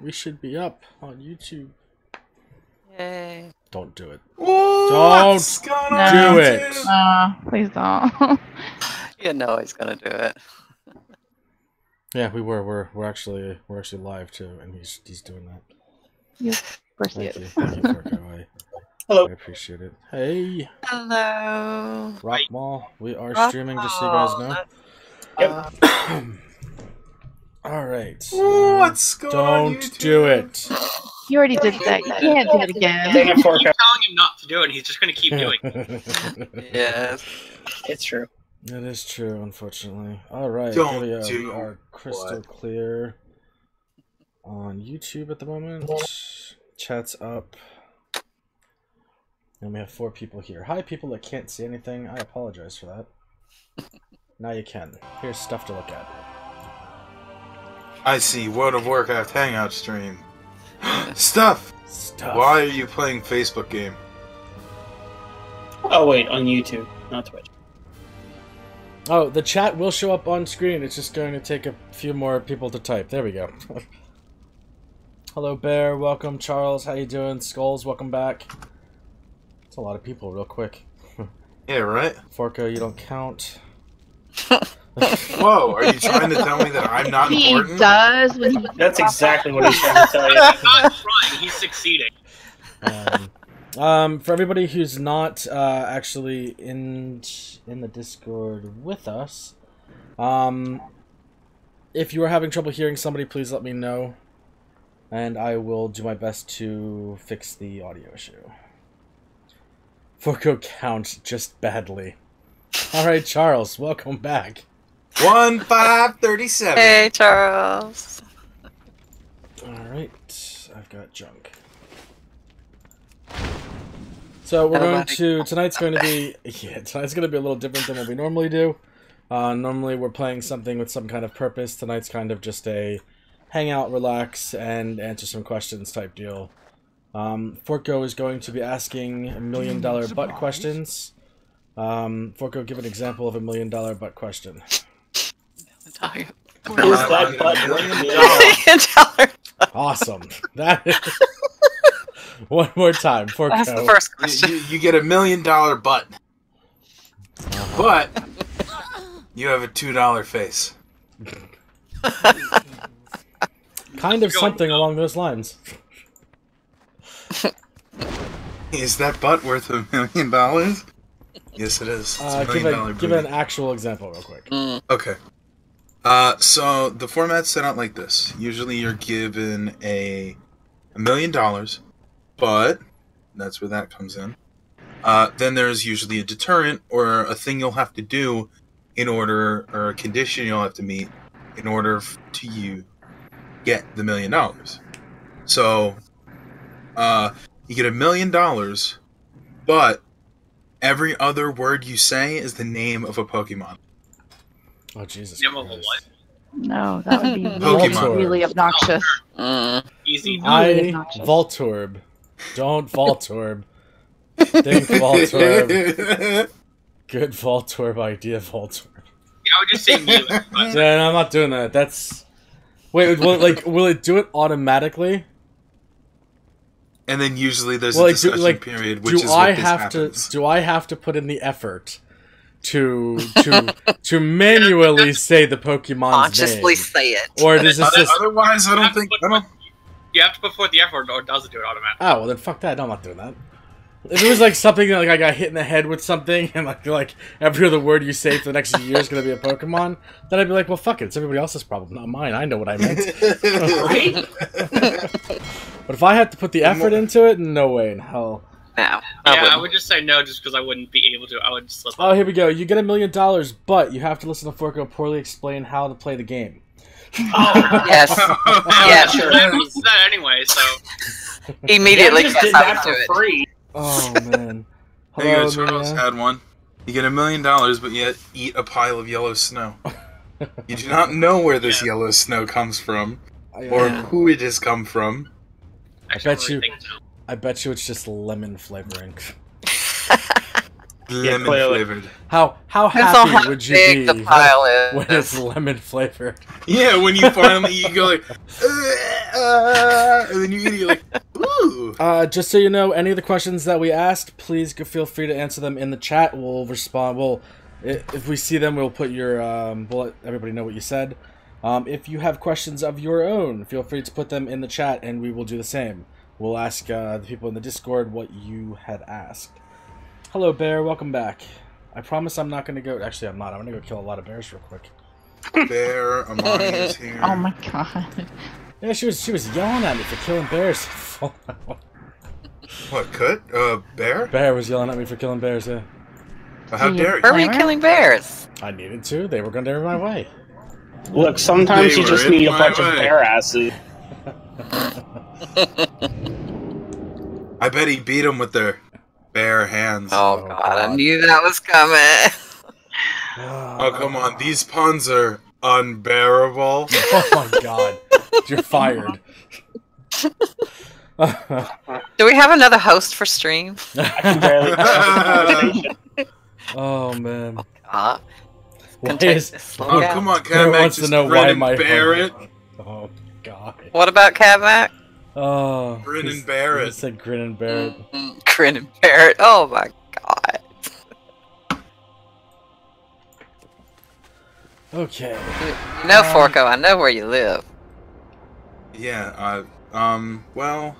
We should be up on YouTube. Yay. Don't do it. What's Don't gonna do it. Please don't. You know he's gonna do it. Yeah, we were. We're actually live too, and he's doing that. Yes, of course he Thank you, is. thank you, Forko. Hello. I appreciate it. Hey, Hello. Rock Mall. We are streaming, just so you guys know. Yep. All right. What's going on Don't YouTube? do it. You already did that. You can't do it again. Dang it, Keep Forko. telling him not to do it, and he's just going to keep doing it. Yes. It's true. It is true, unfortunately. All right, Don't here we go. do We are crystal what? clear on YouTube at the moment. Chat's up. And we have 4 people here. Hi, people that can't see anything. I apologize for that. Now you can. Here's stuff to look at. I see. World of Warcraft Hangout stream. Stuff! Stuff. Why are you playing Facebook game? Oh wait, on YouTube, not Twitch. Oh, the chat will show up on screen. It's just going to take a few more people to type. There we go. Hello, Bear. Welcome, Charles. How you doing? Skulls, welcome back. It's a lot of people real quick. Yeah, right? Forko, you don't count. Whoa, are you trying to tell me that I'm not He important? does when he. That's exactly what he's trying to tell you. He's not trying, he's succeeding. For everybody who's not actually in the Discord with us, if you are having trouble hearing somebody, please let me know, and I will do my best to fix the audio issue. Forko count just badly. All right, Charles, welcome back. 1537. Hey, Charles. All right, I've got junk. So we're going to tonight's going to be tonight's going to be a little different than what we normally do. Normally we're playing something with some kind of purpose. Tonight's kind of just a hang out, relax, and answer some questions type deal. Forko is going to be asking $1 million butt questions. Forko, give an example of $1 million butt question. Is that button? Awesome. That is... One more time, Forko. That's the first question. You get $1 million butt. But you have a $2 face. Kind of something along those lines. Is that butt worth $1 million? Yes, it is. It's a $1 million Give an actual example real quick. Okay. So the format's set out like this. Usually you're given $1 million, but that's where that comes in. Then there's usually a deterrent or a thing you'll have to do in order, or a condition you'll have to meet in order to you get the $1 million. So, you get $1 million, but every other word you say is the name of a Pokemon. Oh, Jesus Name of a Christ. what? No, that would be Pokemon. really obnoxious. Easy. Really I obnoxious. Voltorb. Don't Voltorb. Think Voltorb. Good Voltorb idea, Voltorb. Yeah, I would just say mute. But Yeah, no, I'm not doing that. That's... Wait, will it do it automatically? And then usually there's Well, a like, do- discussion like, period, which is I what this have happens. do I have to put in the effort to manually say the Pokemon's Consciously name? say it. Or does this just... Otherwise, I don't think... you have to put forth the effort, or does it do it automatically? Oh, well then fuck that. No, I'm not doing that. If it was like something like I got hit in the head with something and like every other word you say for the next year is going to be a Pokemon, then I'd be like, well, fuck it. It's everybody else's problem, not mine. I know what I meant. Right? But if I had to put the effort into it, no way in hell. No. Yeah, I would just say no, just because I wouldn't be able to. I would slip Oh, up. here we go. You get $1 million, but you have to listen to Forko poorly explain how to play the game. Yes. Yeah, Yeah, sure. I would do that anyway, so. He immediately just guessed did how that to do for it. free. Oh, man. There you Hello, go, Charles Amelia. had one. You get $1 million, but yet eat a pile of yellow snow. You do not know where this yellow snow comes from, or who it has come from. Actually, bet I really you- think so. I bet you it's just lemon flavoring. lemon clearly. flavored. How Depends on happy how would you big be the pile is. when it's lemon flavored? Yeah, when you finally you go like, and then you eat it, you're like, ooh. Just so you know, any of the questions that we asked, please feel free to answer them in the chat. We'll respond. If we see them, we'll put your we'll let everybody know what you said. If you have questions of your own, feel free to put them in the chat, and we will do the same. We'll ask the people in the Discord what you had asked. Hello, Bear. Welcome back. I promise I'm not going to go... Actually, I'm not. I'm going to go kill a lot of bears real quick. Bear, Amani is here. Oh my god. Yeah, she was yelling at me for killing bears. What, cut? Bear? Bear was yelling at me for killing bears, yeah. How dare Where you? were you killing bears? I needed to. They were going to enter my way. Look, sometimes They you just were in need a my bunch of way. bear asses. I bet he beat them with their bare hands. Oh, Oh, God, I God. knew that was coming. Oh, come on. These puns are unbearable. Oh my god. You're fired. Do we have another host for stream? I can barely conversation. Oh man. Ah, Why contain is- this. Oh, Yeah. come on, Everyone Cat wants to just know grin why and my bear it. Oh god. What about Cat Mac? Oh. Grin and he's- bear he it. said grin and bear it. Grin and bear it. Oh my God. Okay. You know, Forco, I know where you live. Yeah, well,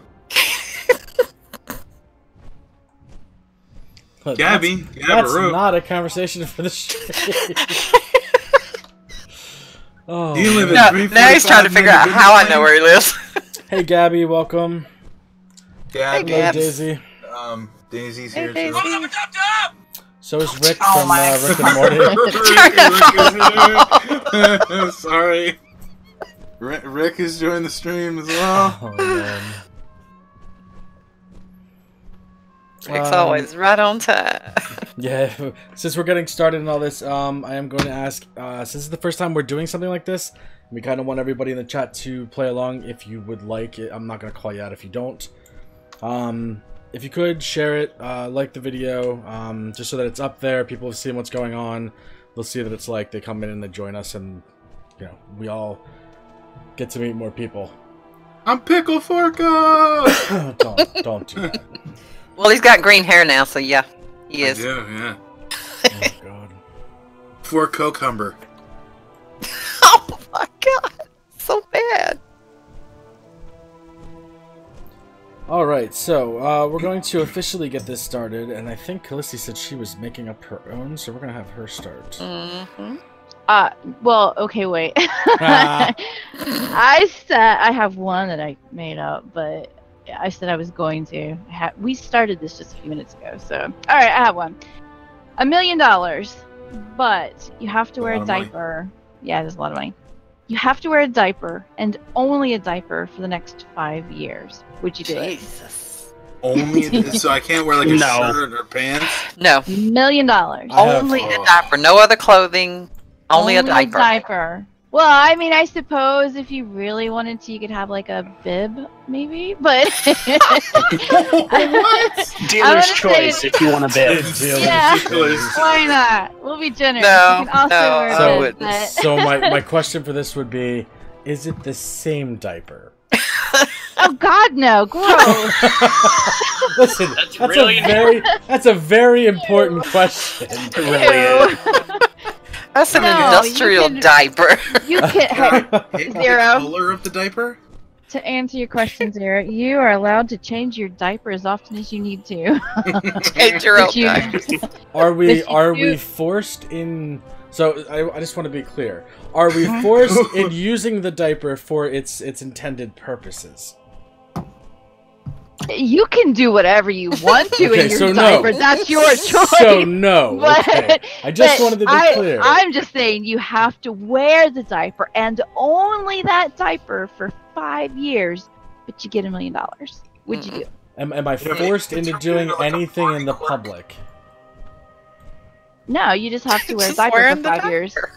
But Gabby, That's Gabaru. not a conversation for the stream. Oh. Do you live man. at No, now he's trying to 345 figure out how I know where he lives. Hey Gabby, welcome. Gabby, Hey, Hello Gabs. Daisy. Daisy's Hey, here Daisy. too. So is Rick Oh from my Rick and Morty. Rick is here. Sorry. Rick is joining the stream as well. Oh man. Rick's always right on time. Yeah, since we're getting started and all this, I am going to ask, since it's the first time we're doing something like this, we kind of want everybody in the chat to play along if you would like it. I'm not going to call you out if you don't. If you could, share it, like the video, just so that it's up there, people have seen what's going on, they'll see that it's like they come in and they join us, and, you know, we all get to meet more people. I'm Pickle Forco! Don't do that. Well, he's got green hair now, so yeah, he I is. do, yeah. Oh god. For Cucumber. Oh my God, so bad. Alright, so, we're going to officially get this started, and I think Callisti said she was making up her own, so we're going to have her start. Mm-hmm. Well, okay, wait. Ah. I said I have one that I made up, but I said I was going to. We started this just a few minutes ago, so. Alright, I have one. $1 million, but you have to wear A a lot of money. diaper. Yeah, there's a lot of money. You have to wear a diaper, and only a diaper for the next 5 years. Would you do it? Jesus. Only, so I can't wear like a No. shirt or pants? No, $1 million. I have- only a diaper, no other clothing, only a diaper. Well, I mean, I suppose if you really wanted to, you could have like a bib, maybe. But What? Dealer's say choice if you want a bit. Yeah. Ridiculous. why not? We'll be generous. No, you can also no, wear I a wouldn't. bib, but... So my question for this would be, is it the same diaper? Oh God, no! Gross. Listen, That's that's really that's a very important question. It really is. That's an No, you industrial can- diaper. You can. Hey, The Zero. color of the diaper? To answer your question, Zero, you are allowed to change your diaper as often as you need to. Change your own But you- diaper. Are we If you are do- we forced in? So I just want to be clear. Are we forced in using the diaper for its intended purposes? You can do whatever you want to Okay, in your so no. diaper. That's your choice. So no. But- Okay. I just but wanted to be clear. I'm just saying you have to wear the diaper and only that diaper for 5 years, but you get $1 million. Would you do? Am I Yeah, but forced it's into a- doing like a anything in the body clerk. public? No, you just have to wear a Just diaper wearing for the 5 years. diaper.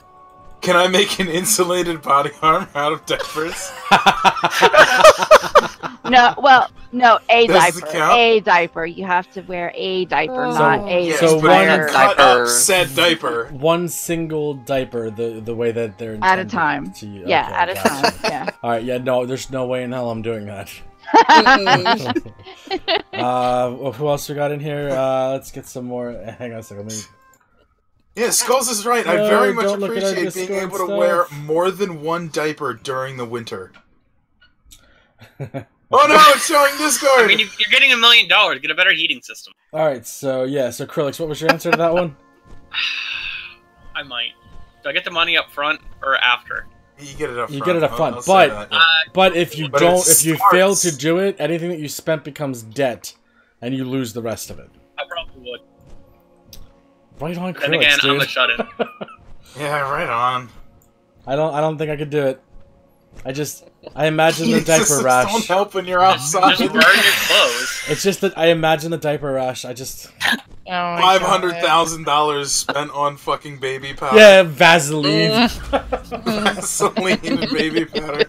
Can I make an insulated body armor out of diapers? No, well, No, a Does it diaper. count? A diaper. You have to wear a diaper, not a Yes, So but one you cut up diaper. said diaper. One single diper, the way that they're at a intended time. to you. Yeah, Okay, at a gotcha. time. Yeah. All right, yeah, no, there's no way in hell I'm doing that. Who else we got in here? Let's get some more. Hang on a second. Let me... Yeah, Skulls is right. I No, very much don't look at our appreciate being Discord able to stuff. wear more than one diaper during the winter. Oh no, it's showing Discord! I mean, you're getting $1 million. Get a better heating system. All right, so yeah, so Krillix, what was your answer to that one? I might. Do I get the money up front or after? You get it up front. You get it up front, I'll say but- that, yeah. But if you But don't, it if you fail starts- to do it, anything that you spent becomes debt, and you lose the rest of it. I probably would. Right on, But then Krillix, again, I'm dude. a shut-in. Yeah, right on. I don't think I could do it. I imagine the Jesus, diaper Don't rash. help when you're outside. Just burn your clothes. It's just that I imagine the diaper rash. Oh my $500,000 spent on fucking baby powder. Yeah, Vaseline. Vaseline and baby powder.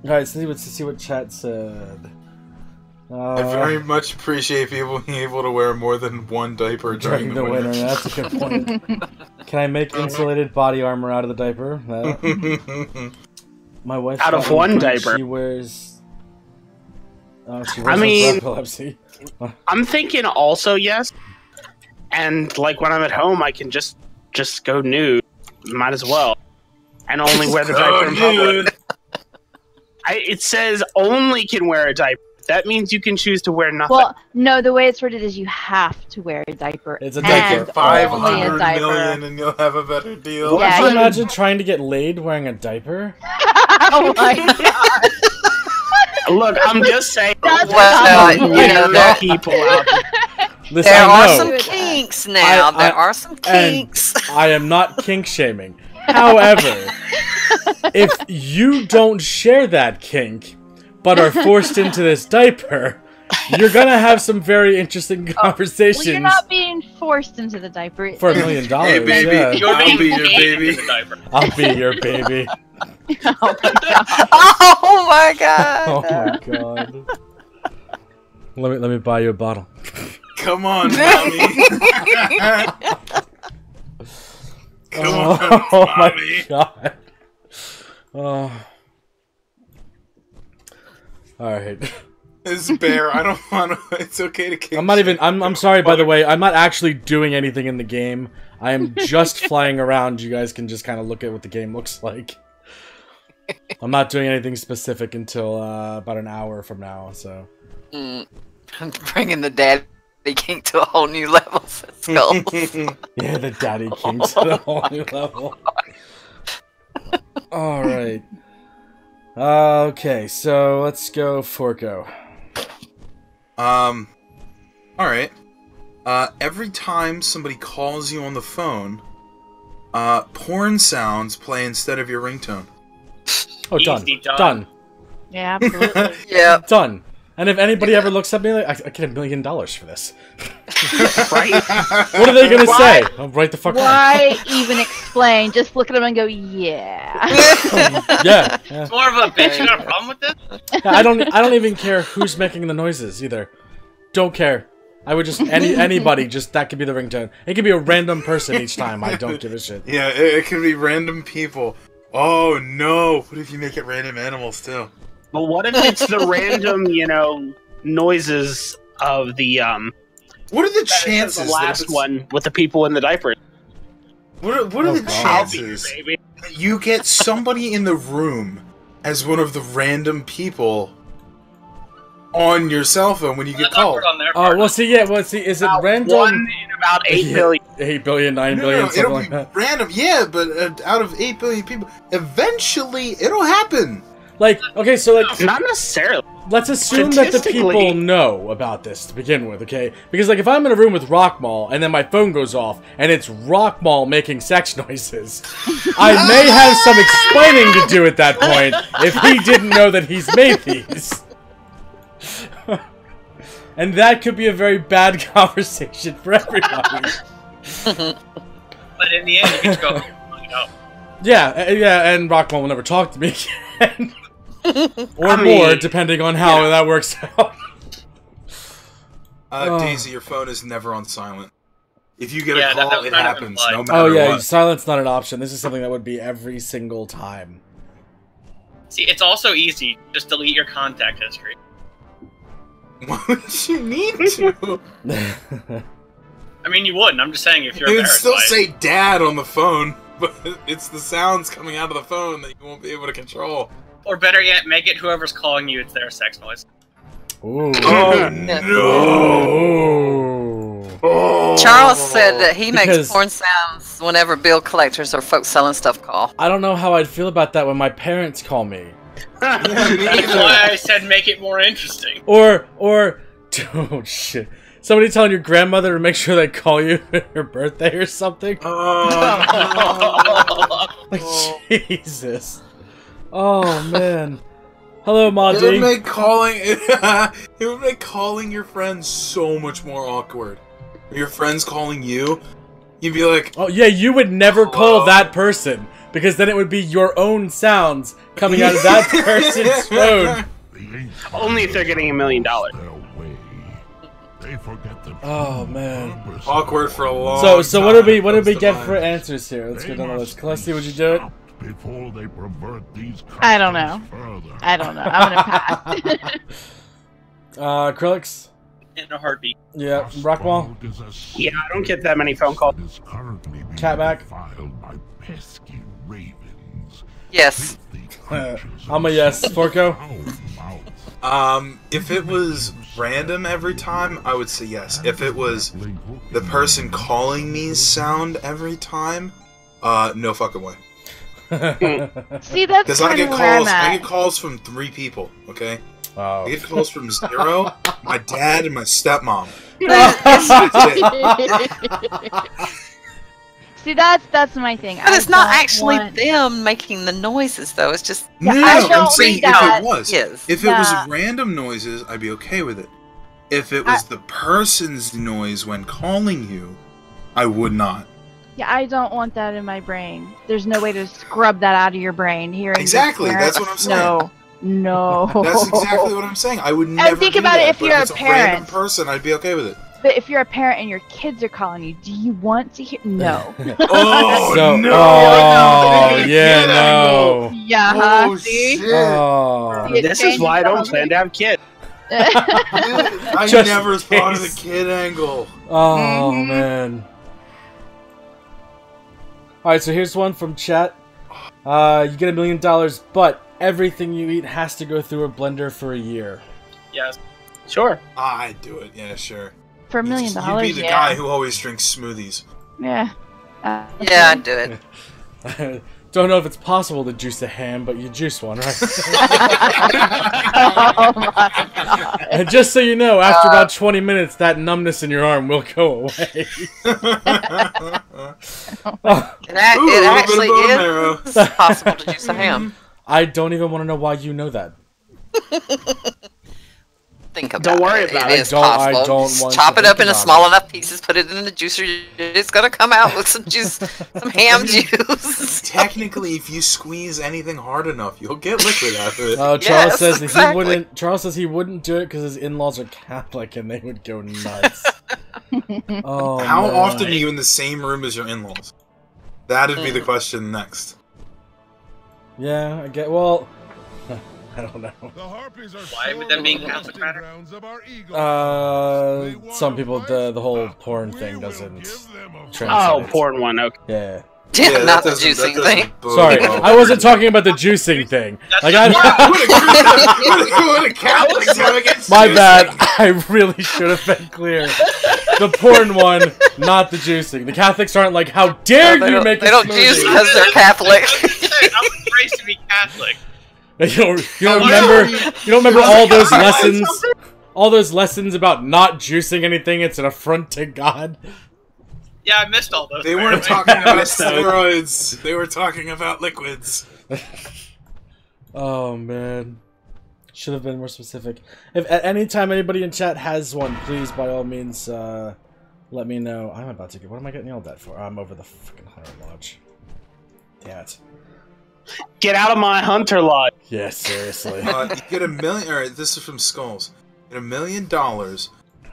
Alright, so let's see what chat said. I very much appreciate people being able to wear more than one diaper during the winter. That's a good point. Can I make insulated body armor out of the diaper? My wife Out of one diaper. She wears. She wears I one mean- for epilepsy. I'm thinking also yes. And like when I'm at home, I can just go nude. Might as well. And only wear the diaper in public. It says only can wear a diaper. That means you can choose to wear nothing. Well, no, the way it's worded is you have to wear a diaper. It's a and diaper. only a 500 diaper. million and you'll have a better deal. Yeah, Could you you- imagine trying to get laid wearing a diaper? Oh my god. Look, I'm just saying. That's Well, awesome. you know, there, people out there. Listen, there I are know. some kinks now. I- there are some and- kinks. I am not kink shaming. However, if you don't share that kink, but are forced into this diaper, you're gonna have some very interesting conversations Well, you're not being forced into the diaper. for $1 million. Hey, baby. Yeah. You're I'll being be your paid baby. into the diaper. I'll be your baby. Oh my god. Oh my god. Oh my god. Let me buy you a bottle. Come on, mommy. Come on, Oh my mommy. god. Oh. Alright. This bear, I don't want to. It's okay to kick. I'm not even. I'm sorry, by the way. I'm not actually doing anything in the game. I am just flying around. You guys can just kind of look at what the game looks like. I'm not doing anything specific until about an hour from now. So. Bringing the daddy kink to a whole new level. Skulls. Yeah, the daddy kinks at a whole new level. All right. Okay, so let's go Forko. All right. Every time somebody calls you on the phone, porn sounds play instead of your ringtone. Oh, done. Easy done. Done. Yeah, absolutely. Yep. Done. And if anybody ever looks at me like, I get $1 million for this. Right? What are they gonna Why- say? Oh, right the fuck on. Why even explain? Just look at them and go, yeah. Yeah. It's more of a bitch. You got a problem with this? I don't even care who's making the noises either. Don't care. I would just anybody just that could be the ringtone. It could be a random person each time. I don't give a shit. Yeah, it can be random people. Oh no! What if you make it random animals too? But what if it's the random, noises of the What are the the chances? last that it's- one with the people in the diaper? What are Oh, the God. I'll be your chances baby. that you get somebody in the room as one of the random people on your cell phone when you get That's called? awkward on their Oh, part. well, see, yeah, well, see, is it About random? One in about 8 Yeah, billion. 8 billion, 9 No, billion, no, something it'll like be that. random, yeah, but out of 8 billion people, eventually it'll happen. Like, okay, so like, Not necessarily. let's assume that the people Statistically- know about this to begin with, okay? Because like, if I'm in a room with Rockmall and then my phone goes off and it's Rockmall making sex noises, I may have some explaining to do at that point if he didn't know that he's made these. And that could be a very bad conversation for everybody. But in the end, you get to go, "Oh, Yeah, yeah, and Rockmall will never talk to me again. Or I more, mean, depending on how that works out. Daisy, your phone is never on silent. If you get Yeah, a call, that it kind of happens, implied. no matter Oh yeah, what. silence not an option. This is something that would be every single time. See, it's also easy. Just delete your contact history. Why would you need to? I mean, you wouldn't. I'm just saying if you're You would embarrassed still by it. say "dad" on the phone, but it's the sounds coming out of the phone that you won't be able to control. Or better yet, make it whoever's calling you, it's their sex noise. Ooh. Oh no! Oh. Charles said that he Because- makes porn sounds whenever bill collectors or folks selling stuff call. I don't know how I'd feel about that when my parents call me. That's why I said make it more interesting. Or, oh shit. Somebody telling your grandmother to make sure they call you for your birthday or something? Oh, Like, Jesus. Oh, man. Hello, It Maudie. would make calling it would make calling your friends so much more awkward. Your friends calling you, you'd be like, Oh, yeah, you would never call Hello? that person, because then it would be your own sounds coming out of that person's phone. Only if they're getting $1 million. Oh, man. awkward for a long So time. what did we comes to get mind. for answers here? Let's go down the list. Celeste, would you do it? I don't know. I don't know. I'm gonna pass. Acrylics? In a heartbeat. Yeah. Rockwall? Yeah, I don't get that many phone calls. Catback? Yes. I'm a yes. Forco? If it was random every time, I would say yes. If it was the person calling me sound every time, no fucking way. See, that's Because I kind get of where I'm calls. I at. get calls from 3 people. Okay, Oh. I get calls from Zero, my dad, and my stepmom. See, that's my thing. But it's not don't actually want- them making the noises, though. It's just No, I I'm don't saying read that. if it was. Yes. If it was Nah. random noises, I'd be okay with it. If it was the person's noise when calling you, I would not. Yeah, I don't want that in my brain. There's no way to scrub that out of your brain. Hearing your Exactly, parents- that's what I'm saying. No. That's exactly what I'm saying. I would never think do about it that, if but you're it's a a random parent. person, I'd be okay with it. But if you're a parent and your kids are calling you, do you want to hear? No. Oh So- no! oh, Get yeah, out. no. Yeah. Oh see? shit! Oh. It This is changes why I don't the plan to have kids. I Just never thought of case. the kid angle. Oh, Mhm. man. Alright, so here's one from chat. You get $1 million, but everything you eat has to go through a blender for a year. Yes. Sure. I'd do it. Yeah, sure. For $1 million, You'd be the yeah. guy who always drinks smoothies. Yeah. Yeah, I'd do it. Don't know if it's possible to juice a ham, but you juice one, right? Oh my god. And just so you know, after about 20 minutes, that numbness in your arm will go away. It actually bone marrow. is possible to juice a ham. I don't even want to know why you know that. Think about Don't worry it. about It it. is I don't possible. want Just to chop it think up into about small it. enough pieces, put it in the juicer. It's gonna come out with some juice, some ham juice. Technically, if you squeeze anything hard enough, you'll get liquid out of it. Charles Yes, says that exactly. he wouldn't. Charles says he wouldn't do it because his in-laws are Catholic and they would go nuts. Oh, How man. often are you in the same room as your in-laws? That'd be the Mm. question next. Yeah, I get. Well, I don't know. Why would them being Catholic matter? Some people the whole porn thing doesn't. translate. Oh, porn one. Okay. Yeah. Yeah, not the that doesn't- juicing that thing. doesn't bode Sorry, well. I wasn't talking about the juicing thing. Like I. What a Catholics have against My juicing? bad. I really should have been clear. The porn one, not the juicing. The Catholics aren't like, how dare They you don't, make a they don't smoothie? juice because they're Catholic. I was raised to be Catholic. You don't remember all those lessons? All those lessons about not juicing anything, it's an affront to God. Yeah, I missed all those. They by weren't the way. talking about Missed those. steroids. They were talking about liquids. Oh man. Should have been more specific. If at any time anybody in chat has one, please by all means let me know. I'm about to get what am I getting yelled at for? I'm over the freaking Hunter Lodge. Damn it. Get out of my hunter lodge. Yeah, seriously. You get $1 million. All right, this is from Skulls. You get $1 million,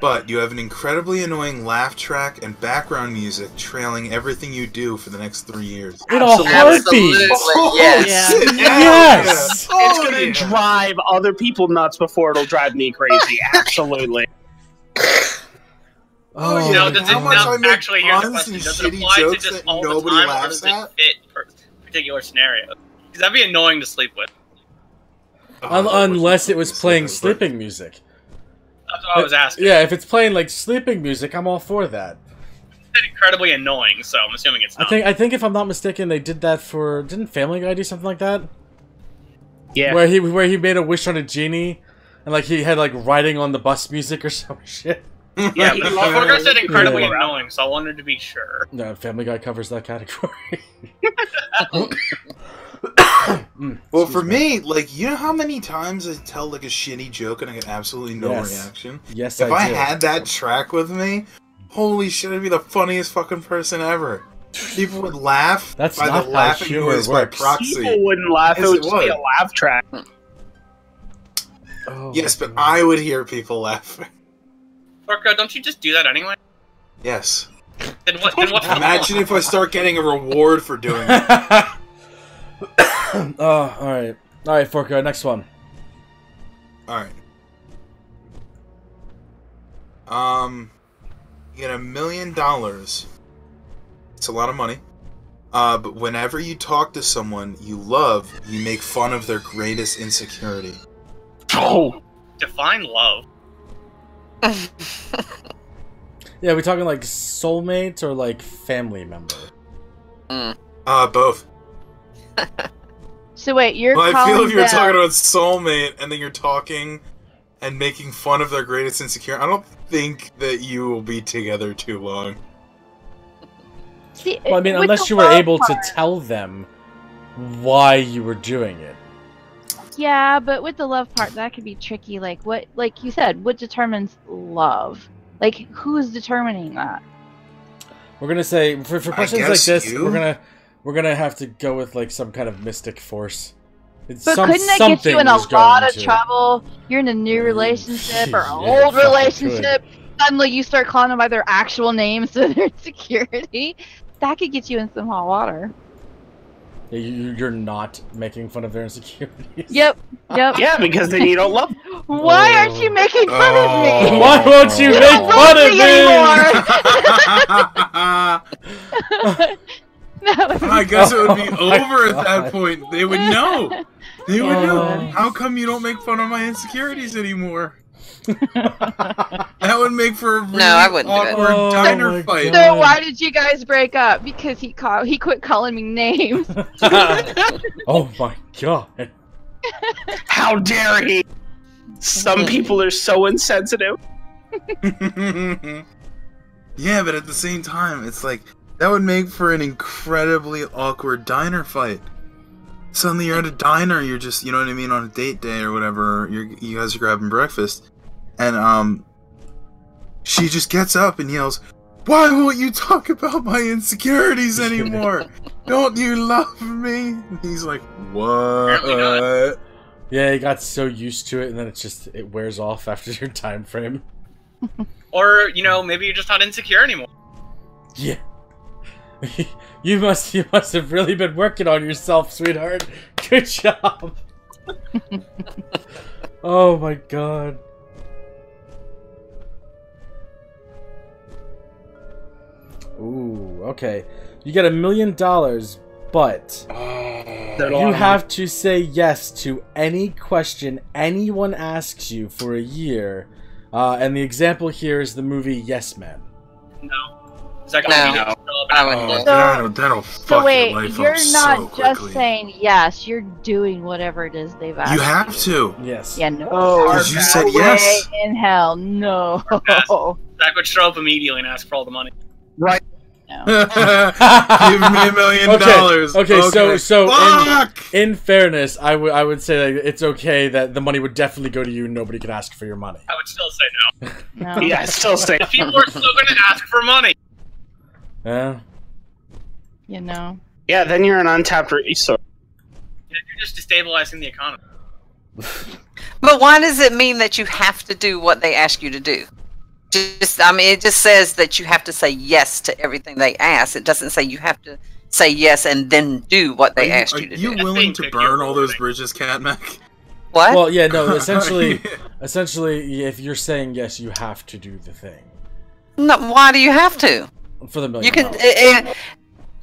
but you have an incredibly annoying laugh track and background music trailing everything you do for the next 3 years. In a heartbeat. Absolutely, yes. shit, Yes! yeah. It's gonna drive other people nuts before it'll drive me crazy. Absolutely. Oh, You know, yeah. does it How much I not make actually? Here's the puns question: and does it shitty apply to jokes just that all the nobody time, or laughs does it at? fit per particular scenario? Because that'd be annoying to sleep with. Unless it was playing sleeping music. That's what I was asking. Yeah, if it's playing like sleeping music, I'm all for that. It's incredibly annoying, so I'm assuming it's not. I think if I'm not mistaken, they did that for didn't Family Guy do something like that? Yeah. Where he made a wish on a genie, and like he had like riding on the bus music or some shit. Yeah, but Forgar said incredibly Yeah. annoying, so I wanted to be sure. No, Family Guy covers that category. Well, for me, like, you know how many times I tell like a shitty joke and I get absolutely no Yes. reaction? Yes, If I do. had that track with me, holy shit, I'd be the funniest fucking person ever. People would laugh That's by not the how laughing humor noise by works. proxy. People wouldn't laugh. Yes, It would it just be a would. laugh track. Oh, Yes, but I would hear people laughing. Forgar, don't you just do that anyway? Yes. Then what? Then what's the Imagine if I start getting a reward for doing it. Oh, alright. Alright, Forka, next one. Alright. You get $1 million. It's a lot of money. But whenever you talk to someone you love, you make fun of their greatest insecurity. Oh, define love? Yeah, we talking like soulmate or like family member? Both. So wait, you're Well, I calling feel if you're them- talking about soulmate and then you're talking and making fun of their greatest insecurity, I don't think that you will be together too long. See, Well, I mean, with unless the you were love able part- to tell them why you were doing it. Yeah, but with the love part, that could be tricky. Like what, like you said, what determines love? Like who's determining that? We're gonna say for questions like guess this, you? we're gonna have to go with like some kind of mystic force. It's But couldn't that get you in a something lot was of going to- trouble? You're in a new relationship or an Yeah, old fucking relationship. Suddenly you start calling them by their actual names to their security. That could get you in some hot water. Yeah, you're not making fun of their insecurities. Yep. Yep. yeah, because then you don't love. Why aren't you making fun of me? Why won't you You make don't fun love of me me? anymore. I guess it would be Oh my over at that God. point. They would know. They would know. Oh. How come you don't make fun of my insecurities anymore? That would make for a really I wouldn't do it. awkward Oh diner my fight. God. So why did you guys break up? Because he quit calling me names. Oh my god. How dare he? Some people are so insensitive. Yeah, but at the same time, it's like that would make for an incredibly awkward diner fight. Suddenly you're at a diner, you're just, you know what I mean, on a date day or whatever, you guys are grabbing breakfast, and she just gets up and yells, "Why won't you talk about my insecurities anymore? Don't you love me?" And he's like, Apparently "What?" Yeah, he got so used to it, and then it wears off after your time frame. Or, you know, maybe you're just not insecure anymore. Yeah. You must have really been working on yourself, sweetheart. Good job. Oh my god. Ooh, okay. You get $1 million, but you have to say yes to any question anyone asks you for a year. And the example here is the movie Yes Man. No. Is that gonna No. be I wouldn't do Oh, it. that'll So fuck wait, your life you're up not so just quickly. saying yes, you're doing whatever it is they've asked. You have to. Yes. Yeah, no. Because you said No yes. way in hell, no. Zach would show up immediately and ask for all the money. Right. No. Give me $1 million. Okay, so Fuck! in fairness, I would say that it's okay that the money would definitely go to you. Nobody could ask for your money. I would still say no. No. Yeah, I still say. People are still going to ask for money. Yeah. You know. Yeah, then you're an untapped resource. you're just destabilizing the economy. But why does it mean that you have to do what they ask you to do? It just says that you have to say yes to everything they ask. It doesn't say you have to say yes and then do what they asked you to do. Are you willing to burn all those bridges, Catmac? What? Well, yeah, no. Essentially, if you're saying yes, you have to do the thing. No, why do you have to? For the $1 million. You can.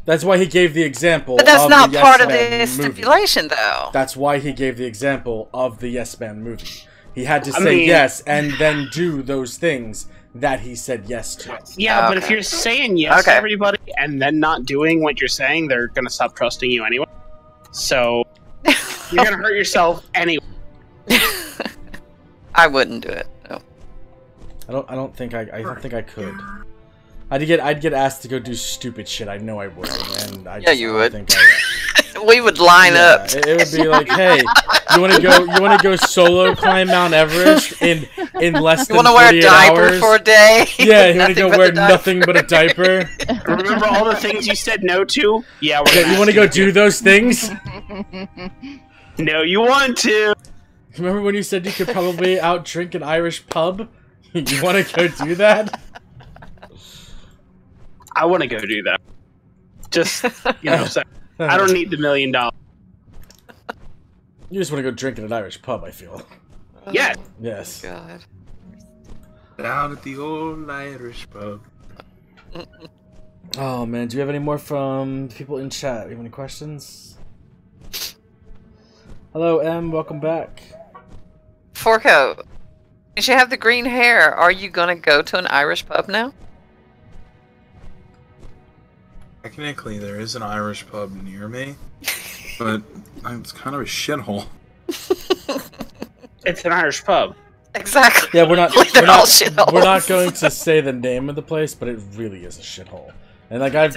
That's why he gave the example. But that's of not the part of Yes Man the movie. stipulation, though. That's why he gave the example of the Yes Man movie. He had to say yes and then do those things that he said yes to. Yeah, but if you're saying yes to everybody and then not doing what you're saying, they're gonna stop trusting you anyway. So you're gonna hurt yourself anyway. I wouldn't do it. No. I don't think I could. I'd get asked to go do stupid shit. I know I would. And I you would. Think we would line up. It would be like, hey, you want to go solo climb Mount Everest in less than 48 hours? You want to wear a diaper for a day? Yeah, you want to go wear nothing but a diaper? Remember all the things you said no to? Yeah, you want to go do those things? No, you want to. Remember when you said you could probably out drink an Irish pub? You want to go do that? I want to go do that. Just, so I don't need the $1 million. You just want to go drink at an Irish pub, I feel. Yes. Yes. God. Down at the old Irish pub. Oh man, do you have any more from people in chat? Do you have any questions? Hello, M. Welcome back. Forco, since you have the green hair, are you gonna go to an Irish pub now? Technically, there is an Irish pub near me, but it's kind of a shithole. It's an Irish pub. Exactly. Yeah, we're not going to say the name of the place, but it really is a shithole. And like I've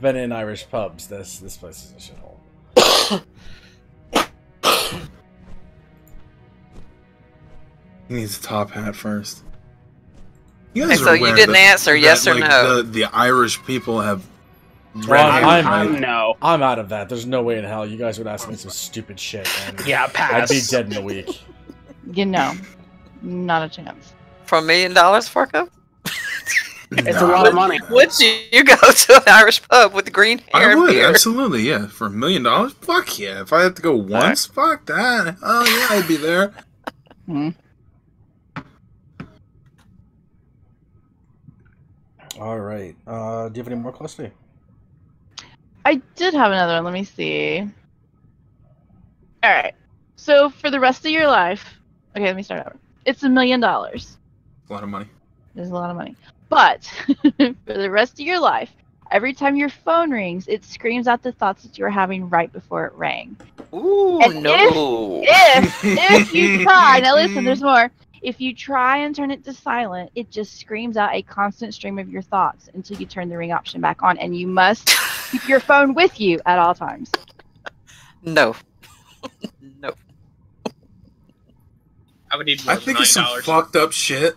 been in Irish pubs. This place is a shithole. He needs a top hat first. So you didn't answer yes or no. The Irish people have. I'm out of that. There's no way in hell you guys would ask me some stupid shit. And pass. I'd be dead in a week. Not a chance. For $1 million, Forco? It's a lot of money. Would you go to an Irish pub with the green hair? I would, and beard? absolutely, yeah. For $1 million? Fuck yeah. If I had to go once, fuck that. Oh yeah, I'd be there. Alright. Do you have any more, Cluster? I did have another one. Let me see. Alright. So for the rest of your life... Okay, let me start over. It's $1 million. A lot of money. There's a lot of money. But for the rest of your life, every time your phone rings, it screams out the thoughts that you were having right before it rang. Ooh, and no. If you try... Now listen, there's more. If you try and turn it to silent, it just screams out a constant stream of your thoughts until you turn the ring option back on, and you must keep your phone with you at all times. No. No. I would need more I think it's some fucked up shit.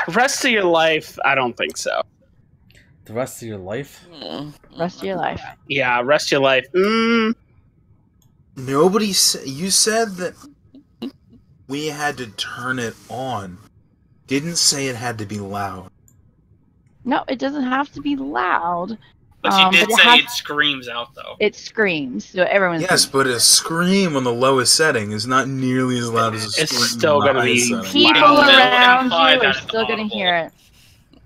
Rest of your life, I don't think so. The rest of your life? Rest of your life. Yeah, rest of your life. Nobody said. You said that we had to turn it on. Didn't say it had to be loud. No, it doesn't have to be loud. But you did say it screams out, though. It screams, so everyone's. Yes, but a scream on the lowest setting is not nearly as loud as a scream. It's still going to be. People around you are still going to hear it.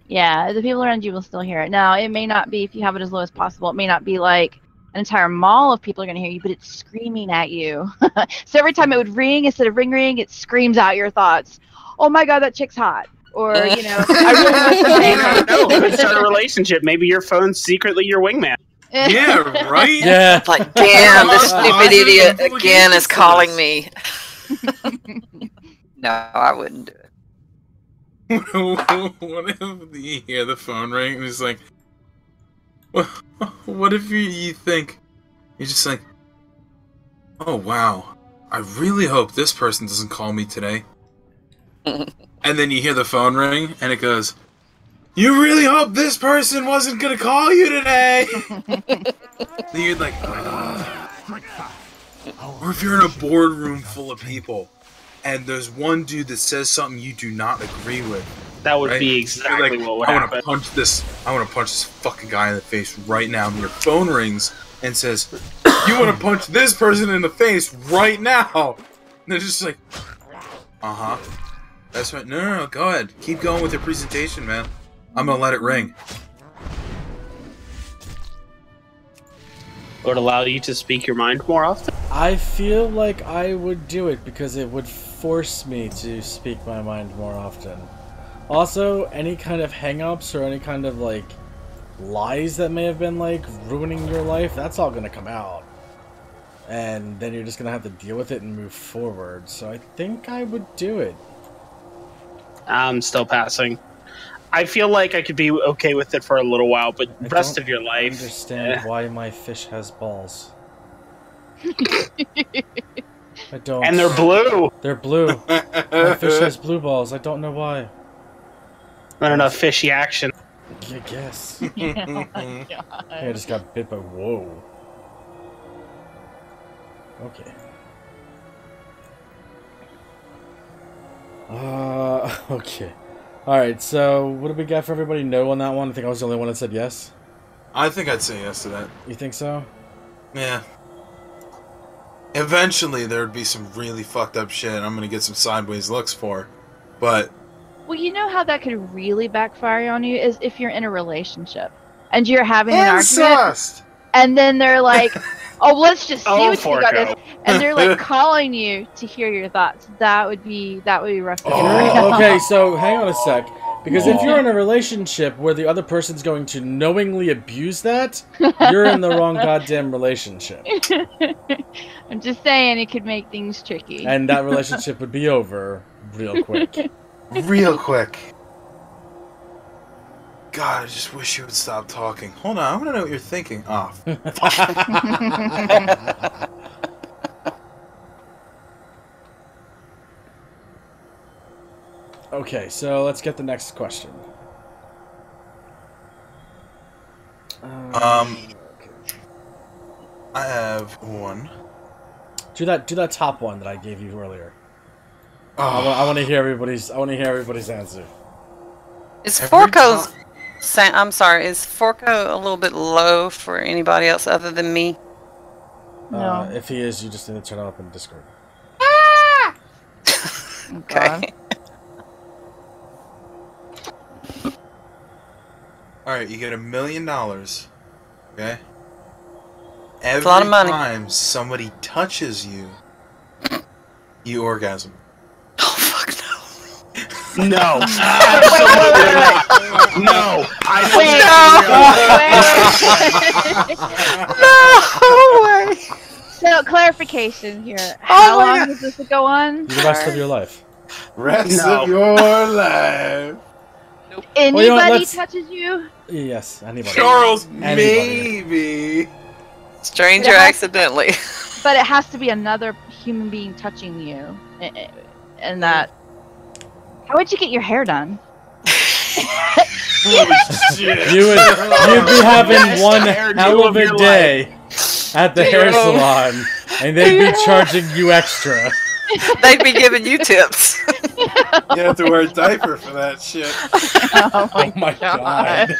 Yeah, the people around you will still hear it. Now, it may not be, if you have it as low as possible, it may not be like an entire mall of people are going to hear you, but it's screaming at you. So every time it would ring, instead of ring, it screams out your thoughts. Oh my god, that chick's hot. Or, I really want to say no, could start a relationship. Maybe your phone's secretly your wingman. Yeah, right? Yeah. It's like, damn, this stupid idiot again is calling me. No, I wouldn't do it. What if you hear the phone ring and it's like, what if you think, you're just like, oh wow, I really hope this person doesn't call me today. And then you hear the phone ring and it goes, You really hope this person wasn't gonna call you today. Then you're like, ugh. Or if you're in a boardroom full of people, and there's one dude that says something you do not agree with. That would Right? be You're exactly like, what would I want happen. to punch this. I want to punch this fucking guy in the face right now. And your phone rings and says, "You want to punch this person in the face right now?" And they're just like, That's right. No. Go ahead. Keep going with your presentation, man. I'm gonna let it ring. Would allow you to speak your mind more often. I feel like I would do it because it would force me to speak my mind more often. Also, any kind of hang-ups or any kind of, like, lies that may have been, like, ruining your life, that's all gonna come out. And then you're just gonna have to deal with it and move forward. So I think I would do it. I'm still passing. I feel like I could be okay with it for a little while, but the rest of your I life... understand why my fish has balls. I don't. And they're blue! They're blue. My fish has blue balls. I don't know why. Not enough fishy action. I guess. Oh my god. I just got bit by... Whoa. Okay. Okay. Alright, so what do we got for everybody? No on that one? I think I was the only one that said yes. I think I'd say yes to that. You think so? Yeah. Eventually, there would be some really fucked up shit I'm gonna get some sideways looks for. But... Well, you know how that could really backfire on you is if you're in a relationship and you're having an argument, Incest! and then they're like, "Oh, let's just see Oh, what you got," Forco. and they're like calling you to hear your thoughts. That would be rough. To Oh, okay, so hang on a sec. Because if you're in a relationship where the other person's going to knowingly abuse that, you're in the wrong goddamn relationship. I'm just saying it could make things tricky. And that relationship would be over real quick. Real quick. God, I just wish you would stop talking. Hold on, I want to know what you're thinking. Oh, Okay, so let's get the next question. I have one. Do that top one that I gave you earlier. Oh, I want to hear everybody's. I want to hear everybody's answer. Is Every Forco's... time- I'm sorry, is Forco a little bit low for anybody else other than me? No. If he is, you just need to turn it up in Discord. Okay. Alright, you get $1 million. Okay? That's a lot of money. Every time somebody touches you, you orgasm. Oh, fuck no. No. No. No way. So clarification here. Oh How my long God. does this go on? The rest of your life. Rest No. of your life. Anybody you know what, let's- touches you? Yes, anybody. Charles, Anybody. maybe. Stranger Yeah. accidentally. But it has to be another human being touching you. And that... How would you get your hair done? Holy shit. You'd be having Yes, one hairdo hell of of a your day at the hair salon, and they'd be charging you extra. They'd be giving you tips. You have to wear a diaper for that shit. Oh Oh my god.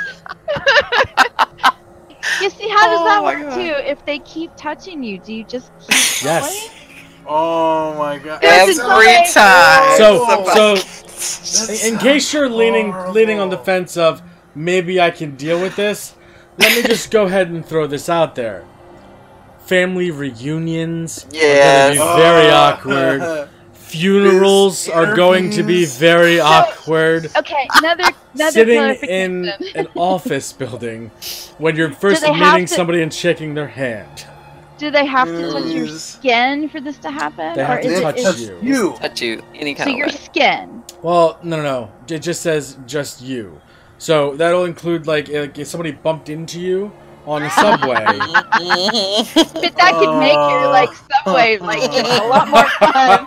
You see, how does that Oh my work God. too? If they keep touching you, do you just keep Yes. Oh my god. Yes, Every it's time. So in case you're leaning on the fence of maybe I can deal with this, let me just go ahead and throw this out there. Family reunions Yes. are going to be very awkward. Funerals are going to be very awkward. Okay, another Sitting clarification. in an office building when you're first they have meeting to- somebody and shaking their hand. Do they have to touch your Yes. skin for this to happen? They have or to is touch it, is, you. You. Touch you any so kind your of way. skin. Well, no. It just says just you. So that'll include like if somebody bumped into you on a subway. But that could make your like subway like just a lot more fun.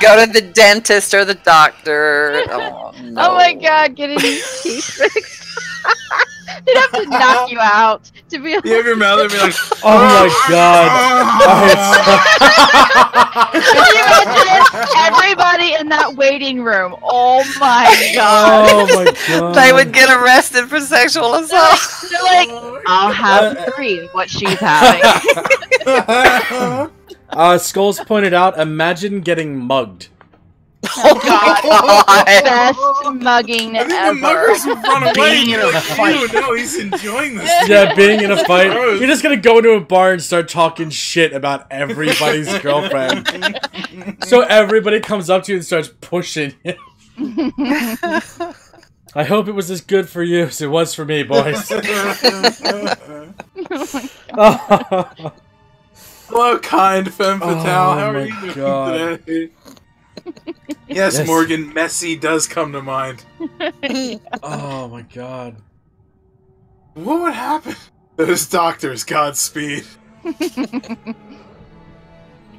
Go to the dentist or the doctor. Oh, no. Oh my god, getting these teeth fixed. They'd have to knock you out to be able You have your mouth and be like, Oh my god. Can you imagine everybody in that waiting room? Oh my god. Oh my god. They would get arrested for sexual assault. They're like, I'll have 3 of what she's having. Skulls pointed out, imagine getting mugged. Oh god. Best mugging I think the ever. muggers would run away. Being in a fight. No, he's enjoying this. Yeah, being in a fight. Gross. You're just gonna go into a bar and start talking shit about everybody's girlfriend. So everybody comes up to you and starts pushing you. I hope it was as good for you as it was for me, boys. Hello, kind femme fatale. Oh How are my you doing God. today? Yes, Yes. Morgan, messy does come to mind. Oh my god. What would happen? Those doctors, Godspeed.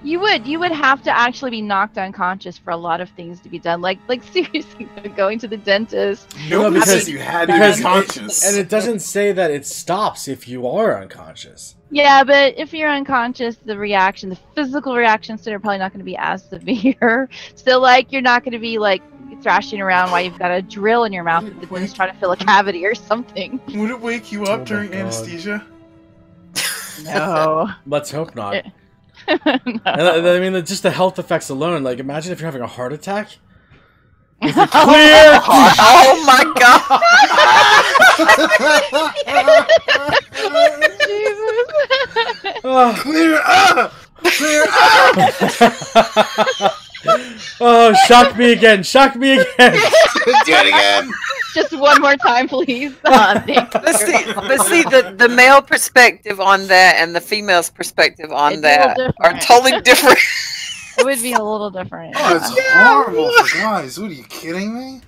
You would have to actually be knocked unconscious for a lot of things to be done. Like seriously, going to the dentist. No, because- because you had to because be conscious. And it doesn't say that it stops if you are unconscious. Yeah, but if you're unconscious, the physical reactions to it are probably not going to be as severe. So like, you're not going to be like thrashing around while you've got a drill in your mouth and the dentist trying to fill a cavity or something. Would it wake you Oh up my during God. anesthesia? No. Let's hope not. No. And I mean, just the health effects alone. Like, imagine if you're having a heart attack. If you're clear. Oh my god. Jesus. Oh, Clear up! Clear up! oh, shock me again! Shock me again! Do it again! Just one more time, please. Thank you. But see, the male perspective on that and the female's perspective on It's a little that are different. totally different. It would be a little different. Oh, it's horrible for guys. What are you kidding me?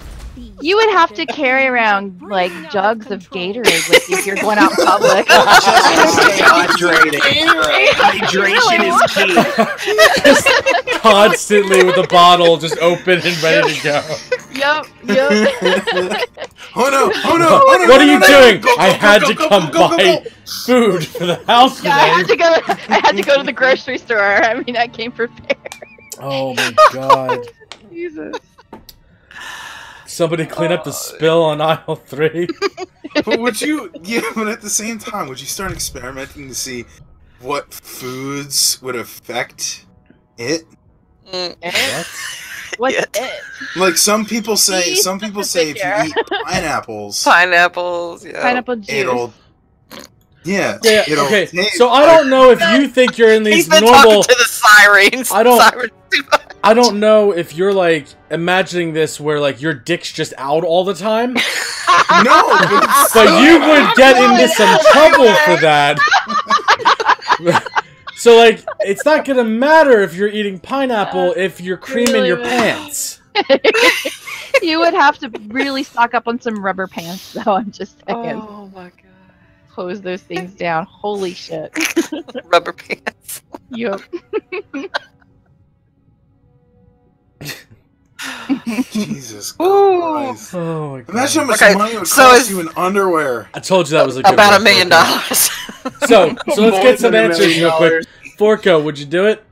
You would have to carry around like jugs of Gatorade with you if you're going out in public. Hydrated. Hydration is key. Just constantly with the bottle just open and ready to go. Yep. Oh no! Oh no! Oh no! What no, are you no, no, doing? go, go, I go, had go, to go, come go, go, buy go. food for the house Yeah, I had today. to go to the grocery store. I mean, I came prepared. Oh my god. Jesus. Somebody clean up the spill on aisle 3. But would you? Yeah, but at the same time, would you start experimenting to see what foods would affect it? What? What's Yeah. it? Like some people say, Be if specific you eat pineapples, Pineapples, yeah. Pineapple juice. it'll. Yeah. Yeah, it'll okay. taste So I don't know if you think you're in He's these been normal... talking to the sirens. I don't- Sirens. I don't know if you're, like, imagining this where, like, your dick's just out all the time. No, but it's But you would get into some trouble for that. So, like, it's not gonna matter if you're eating pineapple if you're creaming your Really? pants. You would have to really stock up on some rubber pants, though. I'm just saying. Oh my god. Close those things down. Holy shit. Rubber pants. Yup. Jesus Ooh. Christ. Oh my god. Imagine how much Okay, money it would so cost is- you in underwear. I told you that was a good About one, $1 million. Forco. So let's More get some than $1 answers real quick. million. Forco, would you do it?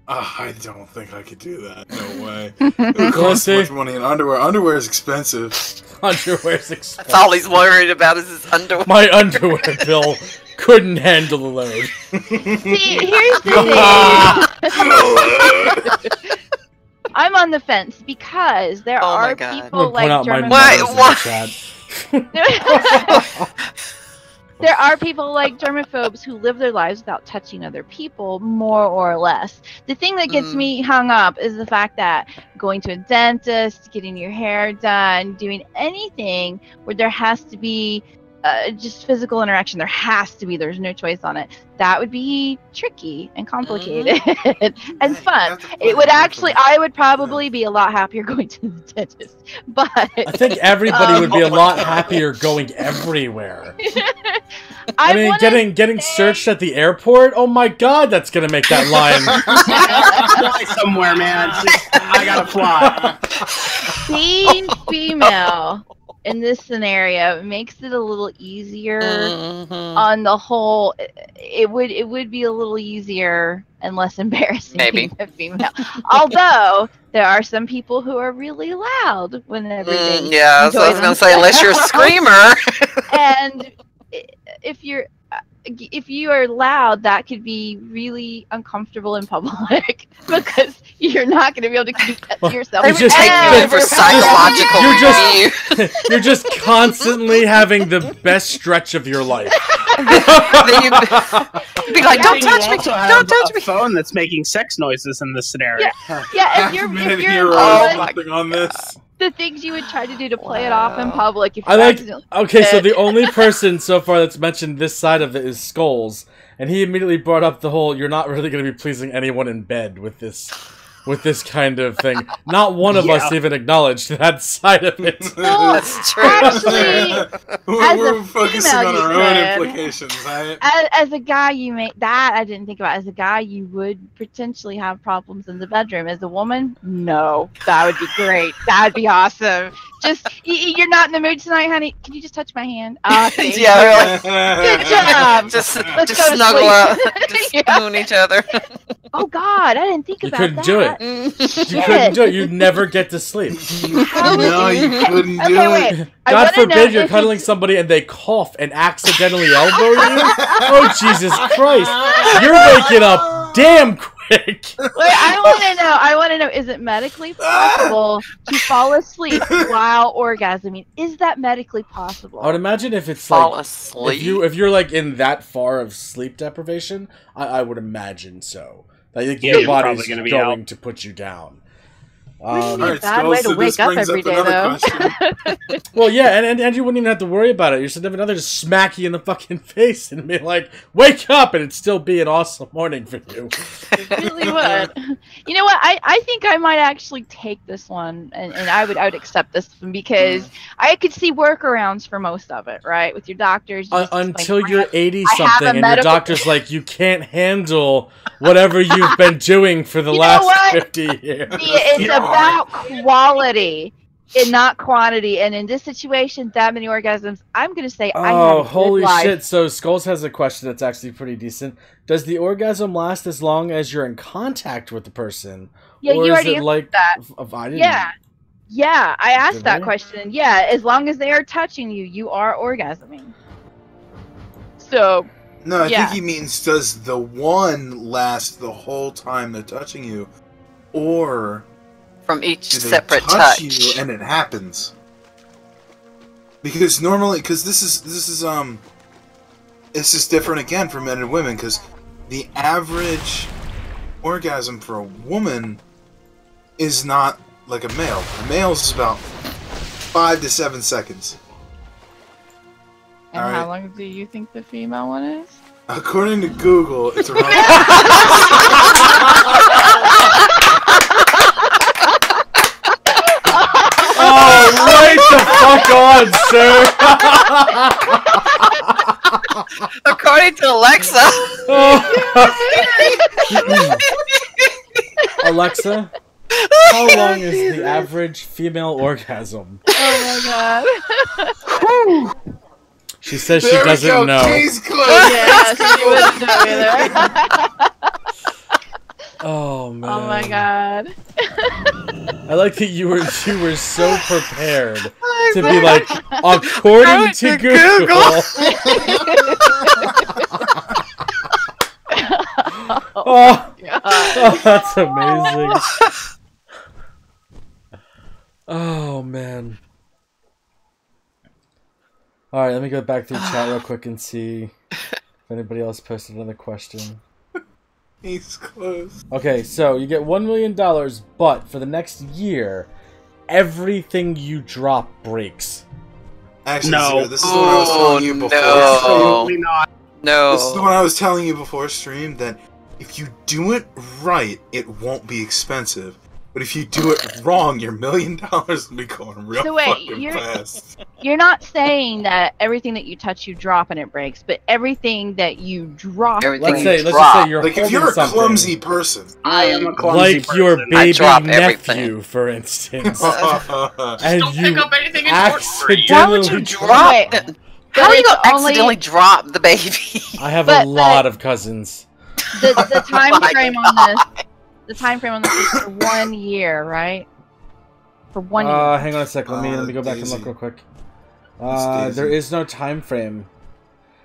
I don't think I could do that. No way. It would Wanna cost so see? much money in underwear. Underwear is expensive. Underwear's That's expensive. all he's worried about is his underwear. My underwear bill couldn't handle the load. See, here's the thing. I'm on the fence because there Oh my are God. I'm people gonna like point out my German. Why- mother's in the chat. There are people like germaphobes who live their lives without touching other people, more or less. The thing that gets Mm. me hung up is the fact that going to a dentist, getting your hair done, doing anything where there has to be just physical interaction, there's no choice on it. That would be tricky and complicated and fun. It would actually, I would probably be a lot happier going to the dentist. But I think everybody would be a Oh my lot God. happier going everywhere. I mean, getting searched at the airport. Oh my god, that's gonna make that line. Fly somewhere, man. I gotta fly. Being female in this scenario makes it a little easier. On the whole, it would be a little easier and less embarrassing Maybe. being a female. Although there are some people who are really loud whenever they Yeah, so I was enjoy gonna say, unless you're a themselves. screamer. And if you are loud, that could be really uncomfortable in public because you're not going to be able to keep that to yourself. They You would just- take you for psychological You're just- review. You're just constantly having the best stretch of your life. Then you'd be like, don't You touch me, also have don't touch a me. phone that's making sex noises in this scenario. Yeah, if you're Oh my something on this. the things you would try to do to play it off in public if you I like. accidentally Okay, so did. the only person so far that's mentioned this side of it is Skulls, and he immediately brought up the whole "you're not really going to be pleasing anyone in bed with this kind of thing." Not one of us Yeah. even acknowledged that side of it. Well, That's true. actually, as We're a focusing female, on you our own could. implications, right? as a guy, you may that I didn't think about. As a guy, you would potentially have problems in the bedroom. As a woman, no, that would be great. That would be awesome. Just you're not in the mood tonight, honey. Can you just touch my hand? Thank Yeah, you. we're like, Good job. just Let's just go to snuggle sleep. up, just Yeah. spoon each other. Oh God, I didn't think You about couldn't that. do it. You couldn't do it. You'd never get to sleep. No, you couldn't do Okay, it. wait. I God wanna know forbid you're if cuddling it's- somebody and they cough and accidentally elbow you. Oh Jesus Christ! You're waking up damn quick. Wait, I want to know. Is it medically possible to fall asleep while orgasming? Is that medically possible? I would imagine if it's Fall like asleep. if you're like in that far of sleep deprivation, I would imagine so. Like Yeah, your you're body's probably gonna be going out. to put you down. Wouldn't be a Alright, bad way Skulls, to so this wake up brings every up day, another though. question. Well, yeah, and you wouldn't even have to worry about it. Your significant other just smack you in the fucking face and be like, "Wake up!" and it'd still be an awesome morning for you. It really would. You know what? I think I might actually take this one, and I would accept this one because I could see workarounds for most of it, right? With your doctors. you just explain, Until you're 80 I have a something and your medical- doctor's like, you can't handle whatever you've been doing for the You know last what? 50 years. It's about quality and not quantity. And in this situation, that many orgasms, I'm going to say I have Oh, a good holy life. shit. So Skulls has a question that's actually pretty decent. Does the orgasm last as long as you're in contact with the person? Yeah, or you is already it answered like that. I didn't, Yeah. Yeah, I asked Did that we? question. Yeah, as long as they are touching you, you are orgasming. So, No, I Yeah. think he means does the one last the whole time they're touching you, or From each do they separate touch touch. you and it happens? Because normally, because this is different again for men and women. Because the average orgasm for a woman is not like a male. A male's is about 5 to 7 seconds. and All how right. long do you think the female one is? According to Google, it's around. Oh, right the fuck on, sir! According to Alexa. Alexa, how long is the average female orgasm? Oh my god. She says she There we doesn't go. know. Case closed. Yeah, she wouldn't know either. Oh man. Oh my god. I like that you were so prepared to be like, according to Google. Oh, oh, that's amazing. Oh man. All right, let me go back through chat real quick and see if anybody else posted another question. Case closed. Okay, so you get $1 million, but for the next year, everything you drop breaks. Actually, No. Zero, this is the one I was telling you before. no. Absolutely not. No. This is the one I was telling you before stream that if you do it right, it won't be expensive. But if you do it wrong, your $1 million will be going real So wait, fucking fast. You're not saying that everything that you touch you drop and it breaks, but everything that you drop. Everything Let's you just drop. say you're Like if holding you're a something, clumsy person, I am a clumsy like person. your I baby drop nephew, everything. for instance, Just and don't you pick up anything important for you. Why would you accidentally drop Wait, it? How are you it's gonna only- accidentally drop the baby? I have But- a lot of cousins. The time Oh my frame on this. The time frame on this is for 1 year, right? For 1 year. Hang on a sec. Let me go back and Daisy. look real quick. Daisy. There is no time frame.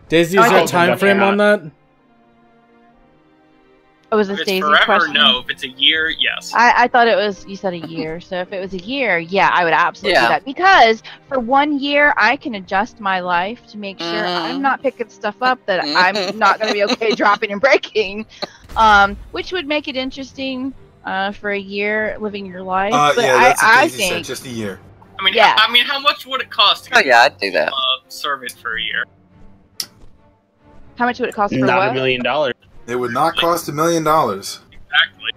Daisy, Oh, is there a okay. time frame on that? Oh, was If this it's Daisy's forever, question? no. If it's a year, yes. I thought it was, you said a year. So if it was a year, yeah, I would absolutely do Yeah. that. Because for 1 year, I can adjust my life to make sure Mhm. I'm not picking stuff up that Mhm. I'm not going to be okay dropping and breaking. Which would make it interesting for a year living your life. But yeah, that's what I Daisy said, think, just a year. I mean, Yeah. how much would it cost to Oh get yeah, I'd do that. a servant for a year? how much would it cost for Not what? $1 million. It would not cost $1 million. Exactly.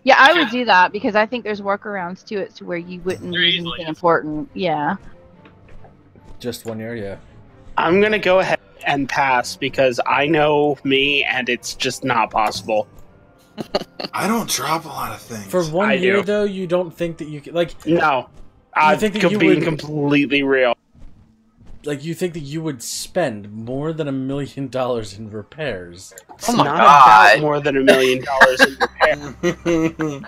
Yeah, I would do that because I think there's workarounds to it to where you wouldn't There lose easily anything is. important. Yeah. Just 1 year, yeah. I'm gonna go ahead and pass because I know me, and it's just not possible. I don't drop a lot of things. For 1 I year, do. though, you don't think that you could, like, No, I'm think that you being would- completely real. you think that you would spend more than $1 million in repairs? It's Oh my not God. about more than $1 million in repair.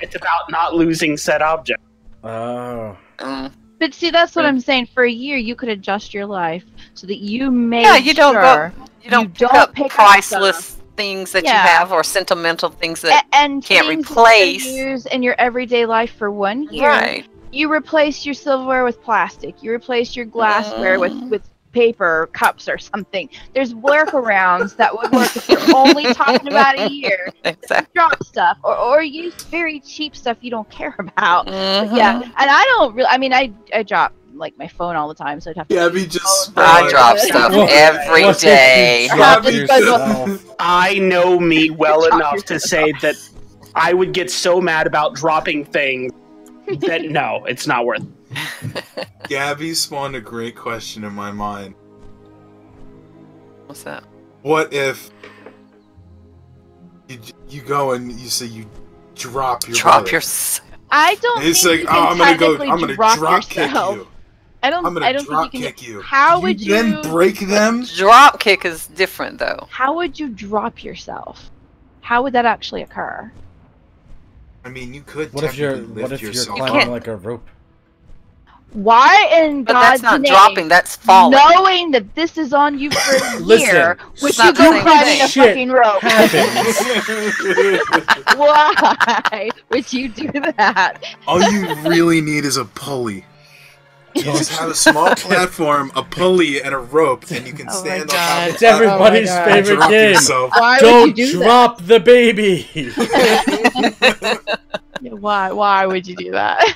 It's about not losing said object. Oh. Mm. But see, that's what I'm saying. For a year, you could adjust your life so that you make Yeah, you don't sure You don't You pick don't up pick up priceless things that you Yeah. have or sentimental things that and can't things that replace. you use in your everyday life for 1 year. right. You replace your silverware with plastic. You replace your glassware with paper cups or something. There's workarounds that would work if you're only talking about a year. Exactly. Drop stuff or use very cheap stuff you don't care about. Mhm. Yeah, and I don't really. I mean, I drop like my phone all the time, so I'd have to. Gabby just I spawned- drop stuff What- every what if you day. drop Gabby yourself? I know me well Drop enough to say that I would get so mad about dropping things that no, it's not worth it. Gabby spawned a great question in my mind. What's that? What if you go and you say you drop your Drop brother? your. I don't It's think like, you oh, can I'm gonna go. technically I'm gonna drop drop kick yourself. you. I don't. I'm gonna I don't drop think you can. kick you. How would you? then break them? Drop kick is different though. How would you drop yourself? How would that actually occur? I mean, you could. What if you're technically what lift if you're yourself climbing can't- like a rope? Why in But God's that's not name, dropping. That's falling. knowing that this is on you for a Listen, year, would it's you not the go same climbing thing. a Shit fucking rope? happens. Why would you do that? All you really need is a pulley. You just have a small platform, a pulley, and a rope, and you can Oh my stand on God. top of It's everybody's Oh my God. favorite Drop game. yourself. Why Don't would you do drop the baby. that? Why? Why would you do that?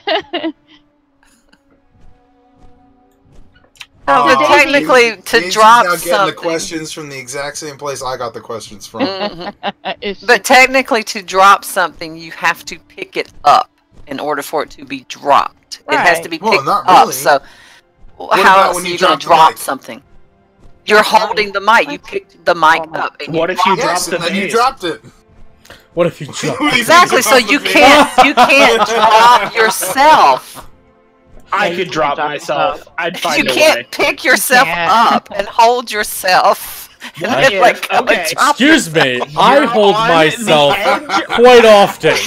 No, but Daisy- technically, to Daisy's drop now getting something. the questions from the exact same place I got the questions from. Mhm. It's But technically, to drop something, you have to pick it up in order for it to be dropped. It has to be Well, picked not up. really. So, about how else when are you you going drop to the drop mic? something? You're holding the mic. You picked the mic Oh my- up. And What if you drop Yes, the and then you vase? dropped it. What if you drop? What do you Exactly. think So about you the can't drop yourself. I Yeah, could you drop can't drop myself. yourself. I'd find You a way. can't pick yourself can't. up and hold yourself. And What then, if- like, come and okay. drop Excuse me, I You're hold on the myself edge- quite often.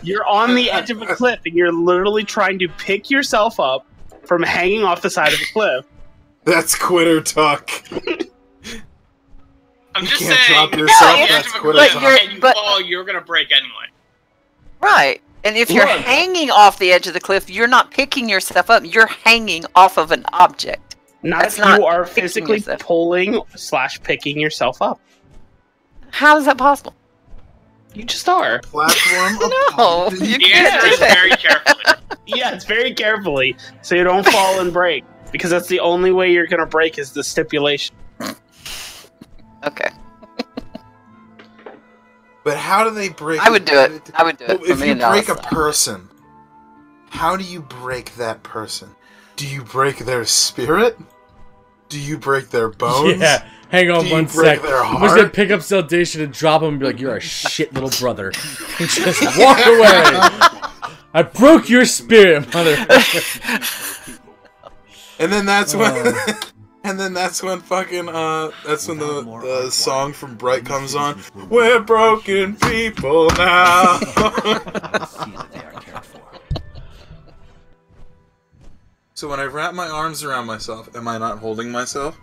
You're on the edge of a cliff and you're literally trying to pick yourself up from hanging off the side of a cliff. That's quitter talk. I'm You just can't saying, drop yourself, at the that's edge of a quitter cliff talk. But and you but- fall, you're gonna break anyway. Right. And if you're Look. hanging off the edge of the cliff, you're not picking yourself up. You're hanging off of an object. Not That's if not you are picking physically yourself. pulling / picking yourself up. How is that possible? You just are. Platform. No, you The can't answer do is that. very carefully. Yeah, it's very carefully so you don't fall and break. Because that's the only way you're gonna break is the stipulation. Okay. But how do they break? I would do it. I would do it. Well, for if you $1 million. break a person, how do you break that person? Do you break their spirit? Do you break their bones? Yeah, hang on Do you one break sec. their I'm just gonna heart? pick up Saltation and drop him and be like, "You're a shit little brother." And just walk away. I broke your spirit, motherfucker. And then that's when, and then that's when fucking that's when the song from Bright comes on. We're broken people now. So when I wrap my arms around myself, am I not holding myself?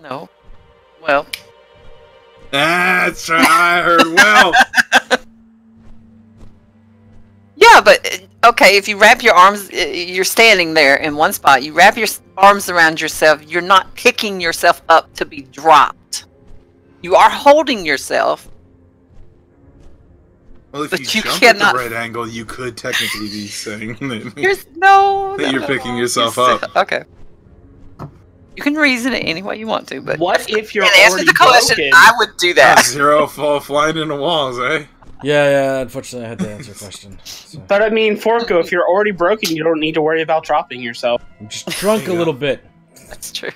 No. Well, That's right. I heard well. yeah, but okay, if you wrap your arms, you're standing there in one spot. You wrap your arms around yourself. You're not picking yourself up to be dropped. You are holding yourself. Well, if But you you jump cannot- at the right angle, you could technically be saying that. There's no. That no, you're no, picking no. yourself You're up. Okay. You can reason it any way you want to, but What if you're in answer already to the question, broken? I would do that. Zero fall flying into walls, eh? Yeah. Unfortunately, I had to answer your question. So. But I mean, Forco, if you're already broken, you don't need to worry about dropping yourself. I'm just drunk a little bit. That's true.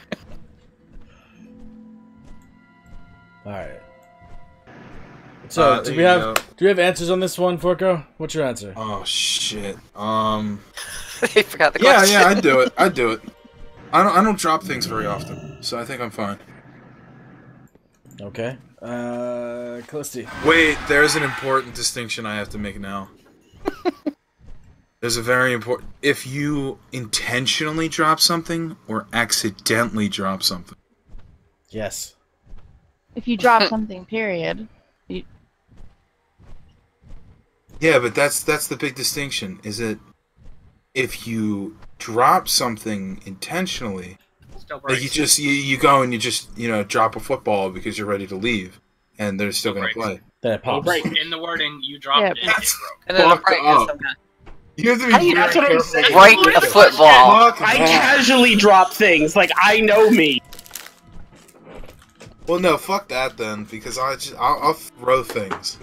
All right. So, do we have answers on this one, Forco? What's your answer? Oh shit. He forgot the Yeah, question. yeah, I'd do it. I'd do it. I don't drop things very often, so I think I'm fine. Okay. Callisti. Wait, there's an important distinction I have to make now. There's a very important. If you intentionally drop something or accidentally drop something. Yes. If you drop something, period. Yeah, but that's the big distinction. Is it if you drop something intentionally, Still like you go and you just drop a football because you're ready to leave, and they're still gonna Right. play. Then it pops. Right. In the wording, you dropped Yeah. it and it broke. And then Fuck break up. some kind. You have to be How do you very That's what I'm careful. saying. Break a football. Fuck I that. casually drop things. Like, I know me. Well, no, fuck that then, because I'll throw things,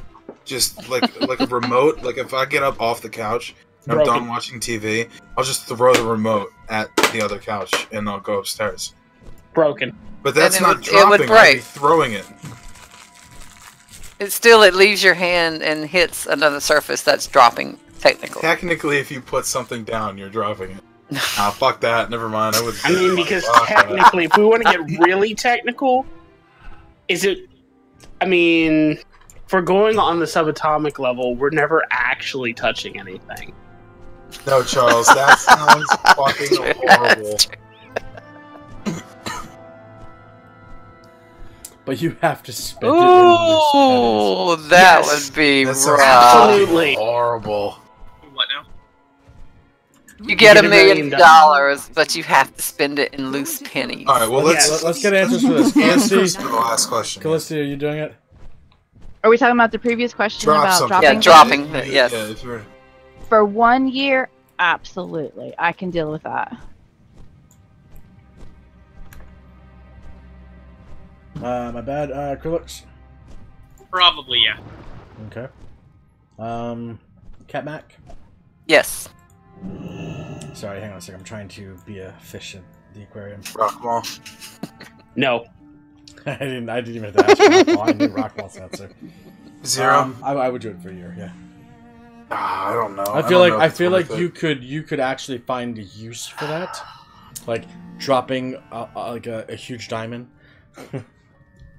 just like a remote. Like if I get up off the couch and I'm Broken. done watching TV, I'll just throw the remote at the other couch and I'll go upstairs. Broken. But that's And it not would- it would dropping. I'd be break. throwing it. It leaves your hand and hits another surface that's dropping, technically. Technically, if you put something down, you're dropping it. Ah, fuck that. Never mind. I mean, because Fuck that. technically, if we want to get really technical, is it... I mean, if we're going on the subatomic level, we're never actually touching anything. No, Charles, that sounds fucking horrible. But you have to spend it in loose Ooh, that Yes. would be That sounds rough. Absolutely. horrible. What now? You get You $1 get $1 million, million, but you have to spend it in loose pennies. All right, well Yes. Let's get answers for this. answers Callisti, for the last question. Callisti, are you doing it? Are we talking about the previous question Drop about something. dropping? Yeah, dropping. Yes. Yeah, if you're... For 1 year, absolutely. I can deal with that. My bad. Krillix. Probably, yeah. Okay. Catmac. Yes. Sorry, hang on a second. I'm trying to be a fish in the aquarium. Rockmall. No. I didn't even have to ask for Rockwall. I knew Rockwall's answer. Zero. I would do it for a year. Yeah. Ah, I don't know. I don't know if it's feel worth like it. you could actually find a use for that, dropping like a huge diamond.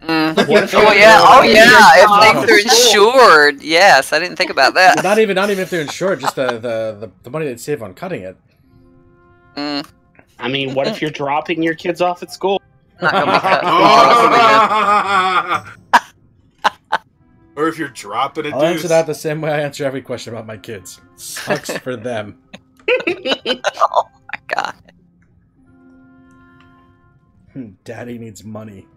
Mm. What if Oh you're- yeah, oh you're yeah. If dropping- things are insured, yes, I didn't think about that. not even if they're insured, just the money they'd save on cutting it. Mm, I mean, what if you're dropping your kids off at school? not gonna be cut. Or if you're dropping it, I'll answer that the same way I answer every question about my kids. Sucks for them. Oh my god. Daddy needs money.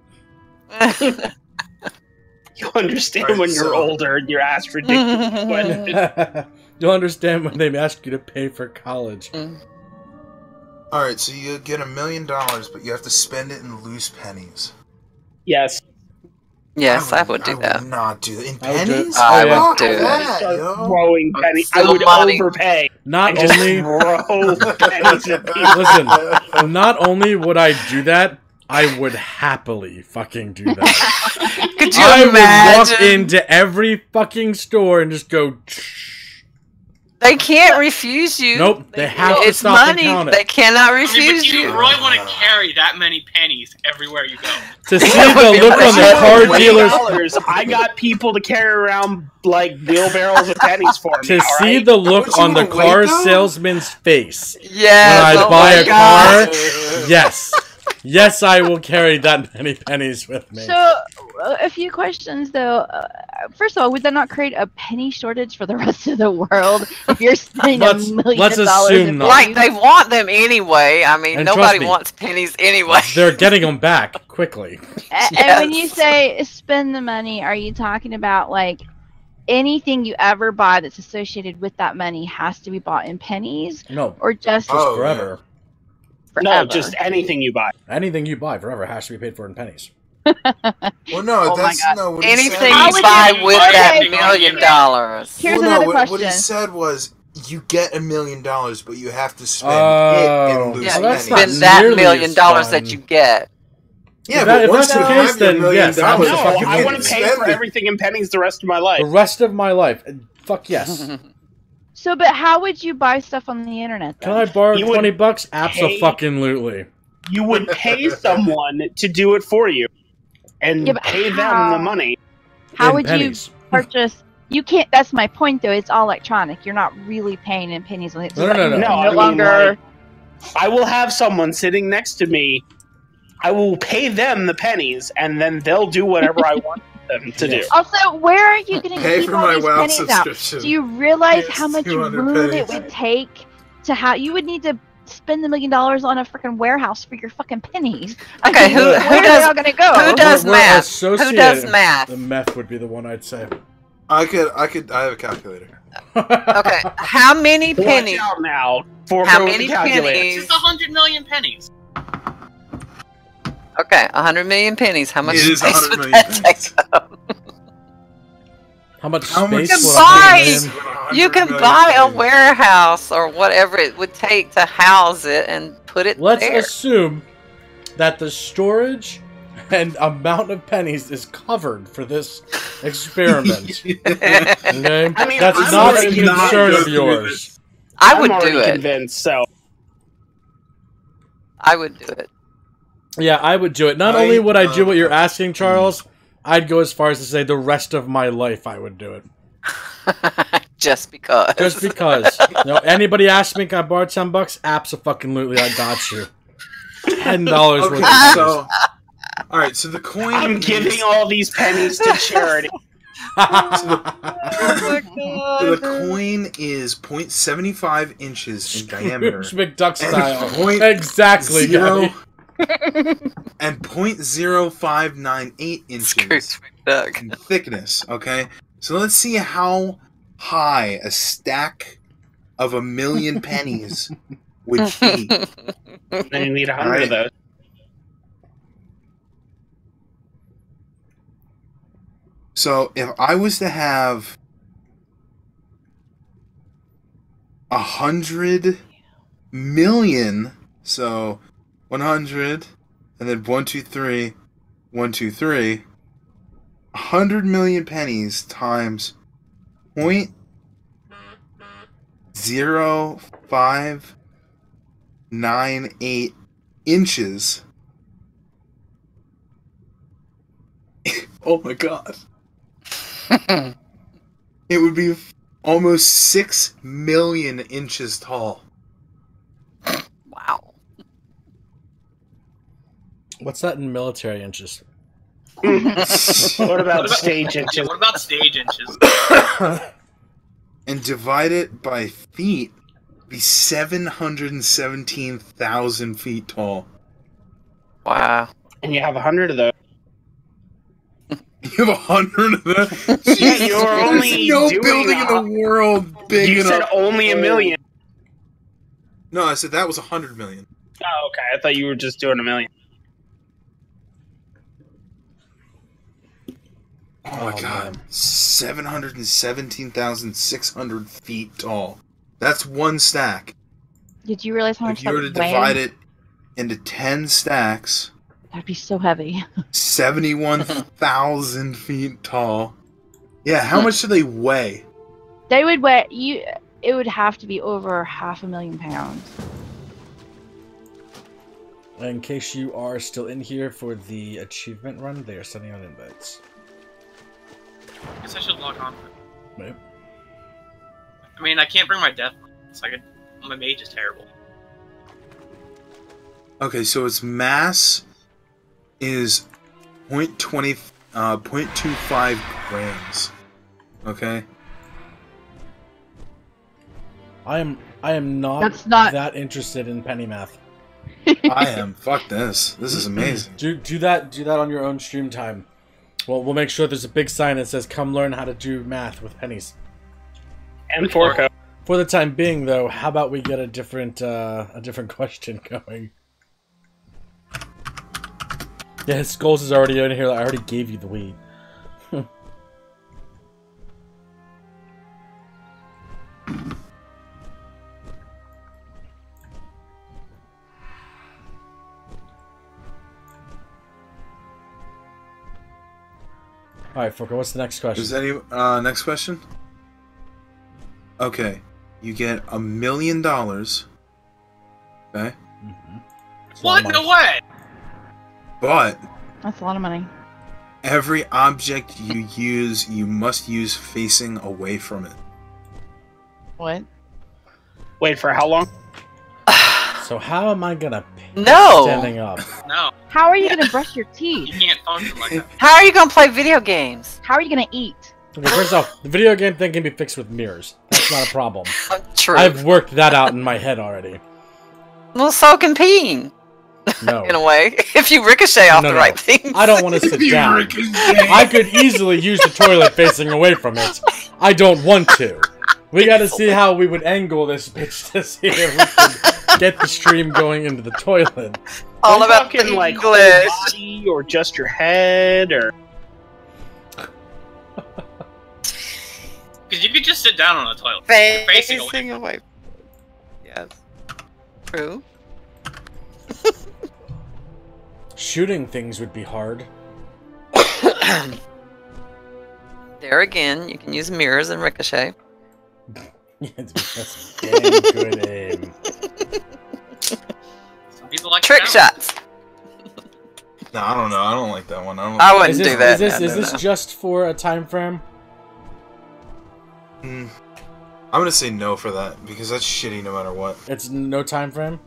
You'll understand Right, when you're so- older and you're asked ridiculous questions. You'll understand when they ask you to pay for college. All right, so you get $1 million, but you have to spend it in loose pennies. Yes. Yes, I would do I that. would not do that. In I would do it. pennies? I Oh, yeah. would do it. That, yo. Throwing pennies. I Still would money. overpay Not and just only throw pennies at people. listen, not only would I do that, I would happily fucking do that. Could you I would walk imagine? into every fucking store and just go. They can't refuse you. Nope, they have to It's stop and money. count They it. cannot I mean, but refuse do you you. really want to carry that many pennies everywhere you go? To see That would the be look on the hilarious. car dealers, $20. I got people to carry around like wheelbarrows of pennies for me. to all see right? the look Would you on the wanna car wait, though? salesman's face Yes. when I oh buy my a God. car, yes, yes, I will carry that many pennies with me. So, a few questions though. First of all, would that not create a penny shortage for the rest of the world if you're spending Let's- $1 million let's assume in not. Like pennies? they want them anyway. I mean, And nobody trust me, wants pennies anyway. They're getting them back quickly. And when you Yes. say spend the money, are you talking about like anything you ever buy that's associated with that money has to be bought in pennies, No, or just Oh, forever. forever? No, just anything you buy. Anything you buy forever has to be paid for in pennies. Well, no, Oh my that's God. no. What he Anything said you How was- would buy you- with okay, that okay. $1 million. Here's well, another no, question. what he said was, you get $1 million, but you have to spend it Oh. and lose Yeah, Well, you that's pennies. not spend that nearly $1 million as fun. that you get. Yeah, If but if once that's you the have case, your then $1 million, yes, No, absolutely. you I can want to pay spend for it. everything in pennies the rest of my The life. rest of my life, fuck yes. So, but how would you buy stuff on the internet? Can Then? I borrow You would $20? pay- Absolutely. You would pay someone to do it for you, and Yeah, but pay them how? the money. How In would pennies. you purchase? You can't. That's my point, though. It's all electronic. You're not really paying in pennies on it. No, no, no, no. No, I no mean, longer. I will have someone sitting next to me. I will pay them the pennies, and then they'll do whatever I want them to do. Yes. Also, where are you going to Pay keep for all my these WoW pennies out? subscription. Do you realize It's how much 200 room it pennies. would take to have? You would need to spend $1 million on a freaking warehouse for your fucking pennies. I Okay, mean, who where are they does- all going to go? who does We're math? Who does associated- math? The meth would be the one I'd say. I have a calculator. Okay, how many Watch pennies? out now. Fork How over many the calculator. pennies? It's just 100 million pennies. Okay, 100 million pennies. How much It is space 100 would million that pennies. take up? How much How much space You would can buy- I put in? You can buy a warehouse or whatever it would take to house it and put it Let's there. assume that the storage and amount of pennies is covered for this experiment. Okay? I mean, That's I'm not a already concern not of yours. I would I'm do already it. convinced, so I would do it. Yeah, I would do it. Not I, only would I do what you're uh, asking, Charles, I'd go as far as to say the rest of my life I would do it. Just because. Just because. You know, anybody asks me, can I borrow $10? Absolutely, I got you. $10 worth Okay, of pennies. so all right, so the coin. I'm is- giving all these pennies to charity. So the coin is 0.75 inches in diameter. Scrooge McDuck style. Point Exactly, zero Gabby. and 0.0598 inches Scrooge McDuck. in thickness. Okay, so let's see how high a stack of 1 million pennies would be. Then you need 100 of Alright. those. So if I was to have 100 million, so 100, and then 1, 2, 3, 1, 2, 3, 100 million pennies times 0.0598 inches. Oh my god. It would be almost 6 million inches tall. Wow. What's that in military inches? What about stage Yeah, inches? what about stage inches? And divide it by feet, be 717,000 feet tall. Wow. And you have 100 of those. You have 100 of them? Yeah, you're There's only no doing building in the world big You said enough. only 1 million. No, I said that was 100 million. Oh, okay. I thought you were just doing 1 million. Oh my god. man. 717,600 feet tall. That's one stack. Did you realize how If much you that were to would weigh? divide it into 10 stacks, That'd be so heavy. 71,000 feet tall. Yeah, how much do they weigh? They would weigh you. It would have to be over 500,000 pounds. In case you are still in here for the achievement run, they are sending out invites. I guess I should log on. Right. I mean, I can't bring my death. It's like my mage is terrible. Okay, so its mass is 0.25 grams. Okay? I am not, That's not- that interested in penny math. I am. Fuck this. This is amazing. Do that on your own stream time. Well, we'll make sure there's a big sign that says "Come learn how to do math with pennies." And Forco. For the time being, though, how about we get a different question going? Yeah, Skulls is already in here. I already gave you the weed. Alright, Forco, what's the next question? Is any next question? Okay. You get $1 million. Okay. Mm-hmm. What? No way! But That's a lot of money. every object you use, you must use facing away from it. What? Wait, for how long? So how am I gonna piss No. standing up? No, How are you gonna brush your you teeth? can't function like that. How are you gonna play video games? How are you gonna eat? Okay, first off, the video game thing can be fixed with mirrors. That's not a problem. True. I've worked that out in my head already. Well, so can peeing, No. in a way. If you ricochet off No, the no. right things. I don't want to sit down. I could easily use the toilet facing away from it. I don't want to. We gotta see how we would angle this bitch to see if we can get the stream going into the toilet. All Are you about the talking, like, whole English. body or just your head or Because you could just sit down on the toilet. Facing away. Facing away. Yes. True. Shooting things would be hard. There again, you can use mirrors and ricochet. That's dang good aim. Some people like Trick that. shots. No, I don't know. I don't like that one. I don't. I wouldn't Is this, do that. Is No, this no. just for a time frame? I'm gonna say no for that because that's shitty no matter what. It's no time frame?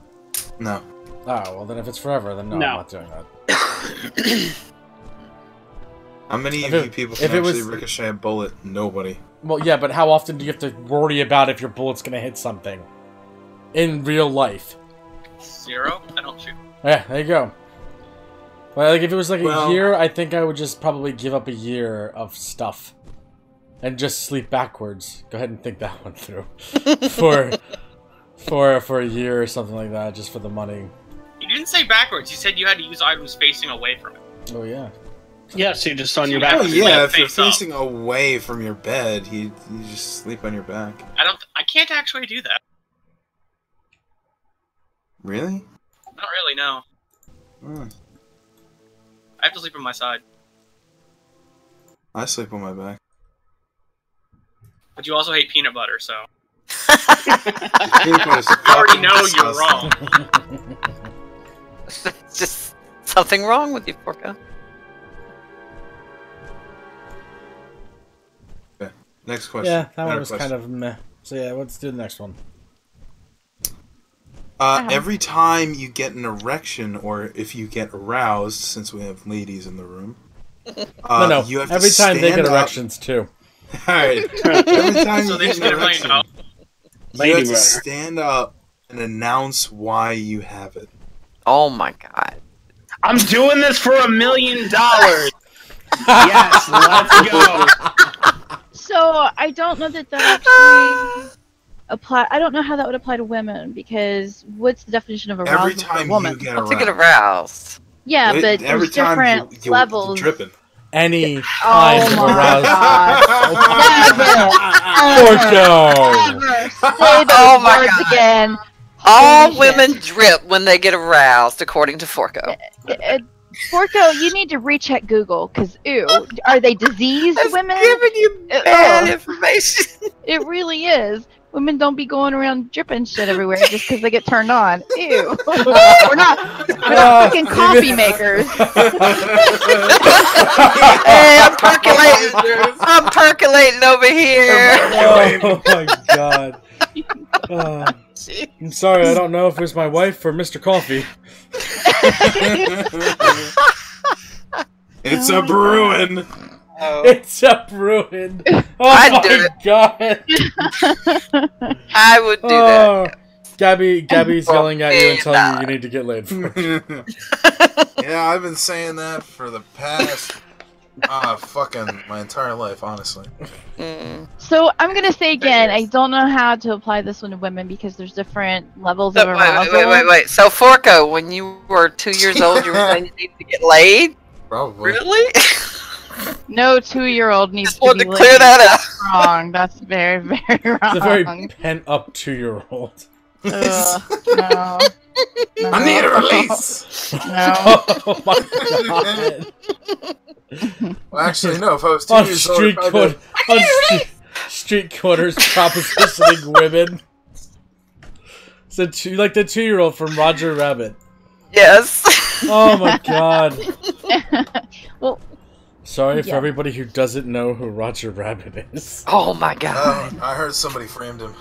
No. Oh, well then if it's forever, then no, No. I'm not doing that. How many If of it- you people if can it actually was- ricochet a bullet? Nobody. Well, yeah, but how often do you have to worry about if your bullet's gonna hit something? In real life. 0? I don't shoot. Yeah, there you go. Well, like if it was like Well- a year, I think I would just probably give up a year of stuff. And just sleep backwards. Go ahead and think that one through. for a year or something like that, just for the money. You didn't say backwards. You said you had to use items facing away from it. Oh yeah. yeah, so you're just on your Yeah. back. Oh yeah, Yeah, if you're face up. facing away from your bed, you just sleep on your back. I can't actually do that. Really? Not really, no. Hmm. I have to sleep on my side. I sleep on my back. But you also hate peanut butter, so. Peanut butter's I already fucking know you're disgusting. wrong. It's just something wrong with you, Porco. Next question. Yeah, that one Better was question. kind of meh. So yeah, let's do the next one. Every time you get an erection, or if you get aroused, since we have ladies in the room, No, you have to every time they get stand up- erections too. Alright. Every time So you they get just an get a million erection, dollars. you Lady have to runner. stand up and announce why you have it. Oh my god. I'm doing this for $1 million. Yes, let's go. So I don't know that actually apply. I don't know how that would apply to women because what's the definition of arousal Every for a time woman? you get To get aroused. aroused. Yeah, Every but there's time different you're levels. dripping. any kind of arousal. Say those words again. All women drip when they get aroused, according to Forco. Forco, you need to recheck Google, because, ew, are they diseased women? Giving you bad information. It really is. Women don't be going around dripping shit everywhere just because they get turned on. Ew. We're not fucking coffee makers. Hey, I'm percolating over here. Oh my god. I'm sorry, I don't know if it was my wife or Mr. Coffee. It's a Bruin. Oh. It's a Bruin. Oh I'd do my god. I would do that. Gabby's yelling at you and telling you need to get laid first. Yeah, I've been saying that for the past fucking my entire life, honestly. So I'm gonna say again, I don't know how to apply this one to women because there's different levels of arousal. Wait. So Forco, when you were 2 years old, you were saying you needed to get laid? Probably. Really? No 2-year-old needs Just to wanted be to clear laid. that up. That's wrong. That's very, very wrong. It's a very pent-up 2-year-old. No. I need a release. No. Oh my god. Well, actually, no. If I was 2 On years street old, corners, street corners, propositioning women. So, like the 2-year-old from Roger Rabbit. Yes. Oh my god. Well, sorry for everybody who doesn't know who Roger Rabbit is. Oh my god. I heard somebody framed him.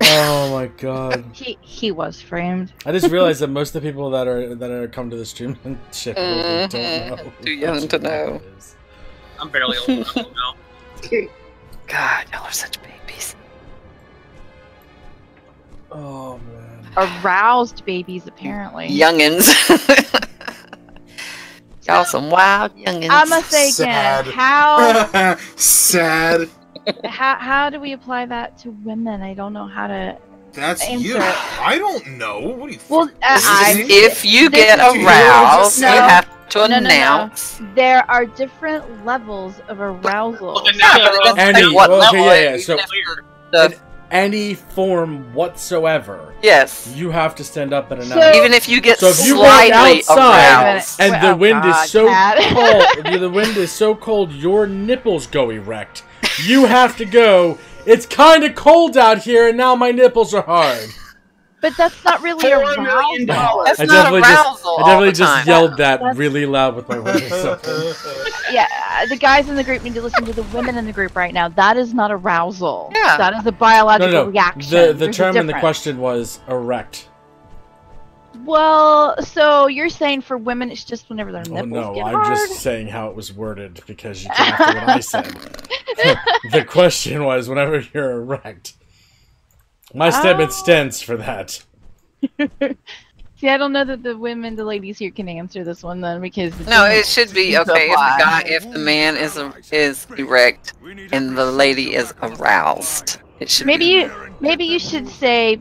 Oh my god. he was framed. I just realized that most of the people that are come to the stream and shit don't know. Too young to know. I'm barely old enough to know. God, y'all are such babies. Oh man. Aroused babies, apparently. Youngins. Y'all some wild youngins. I'm gonna say again, Sad. Sad. how do we apply that to women? I don't know how to. That's Answer you. it. I don't know. What do you? Well, if you get No. aroused, No. you have to No. announce. There are different levels of arousal. Well, then now Yeah, but it doesn't Any- say what well, okay, level yeah, it is. so- That's Weird. the- Any form whatsoever, yes. you have to stand up and So- announce. Even if you get So if you go slightly outside aroused. and the Oh, wind God, is so Cat. cold, the wind is so cold, your nipples go erect. You have to go. It's kind of cold out here, and now my nipples are hard. But that's not really $4 million. arousal. That's I not definitely arousal I definitely all the time. just yelled that That's- really loud with my voice or something. Yeah, the guys in the group need to listen to the women in the group right now. That is not arousal. Yeah. That is a biological No. reaction. The There's a term in the difference. question was erect. Well, so you're saying for women it's just whenever their Oh nipples no, get I'm hard? just saying how it was worded because you came after what I said. The question was whenever you're erect. My statement stands for that. See, I don't know that the ladies here can answer this one then because No, it should be It's okay apply. if the man is erect and the lady is aroused. It should maybe you should say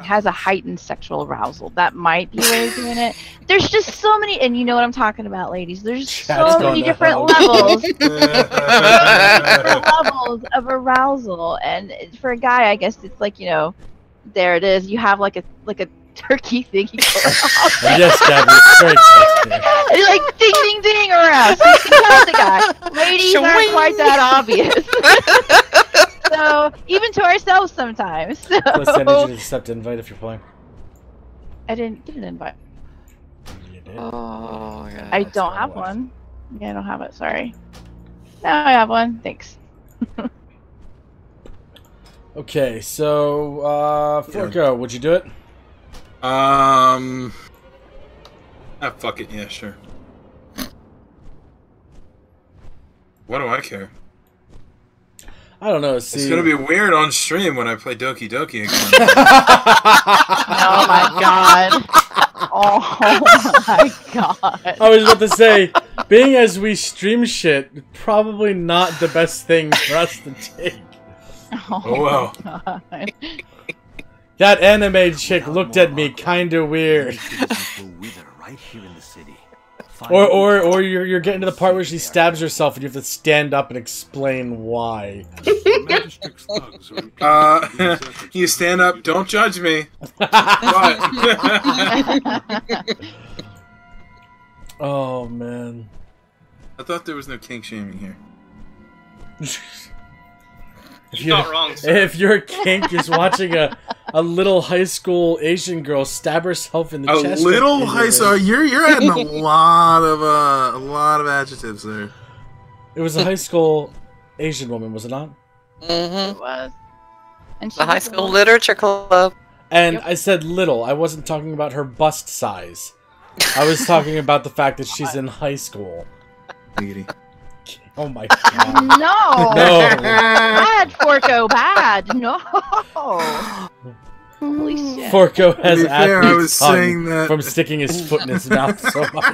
has a heightened sexual arousal. That might be a way of doing it. There's just so many, and you know what I'm talking about, ladies. There's Chat's so going many to different hell. levels. Different levels of arousal, and for a guy, I guess it's like there it is. You have like a turkey thingy going off. Yes, Gabby, it's very tasty. And you're like ding ding ding around. So you can tell the guy. Ladies aren't Shwing. quite that obvious. So even to ourselves sometimes. So, Plus, I need you to accept invite if you're playing. I didn't get an invite. You did. Oh, God. I don't my have wife. one. Yeah, I don't have it. Sorry. Now I have one. Thanks. Okay, so Forco, would you do it? Fuck it. Yeah, sure. What do I care? I don't know. See, It's gonna be weird on stream when I play Doki Doki again. Oh my god. Oh my god. I was about to say, being as we stream shit, probably not the best thing for us to take. Oh, well. God. That anime chick looked at me kinda weird. will wither right here in the city. Or you're getting to the part where she stabs herself and you have to stand up and explain why. You stand up. Don't judge me. What? Oh man. I thought there was no kink shaming here. You're not wrong, sir. If your kink is watching a little high school Asian girl stab herself in the chest. A little high school. You're adding a lot of adjectives there. It was a high school Asian woman, was it not? Mm-hmm. It was. And she The high was school little. literature club. And I said little. I wasn't talking about her bust size. I was talking about the fact that she's in high school. Giggity. Oh my god. No. No. Bad, Forko, bad. No. Holy shit. Forko has To be fair, I athlete's was tongue saying that- from sticking his foot in his mouth so much.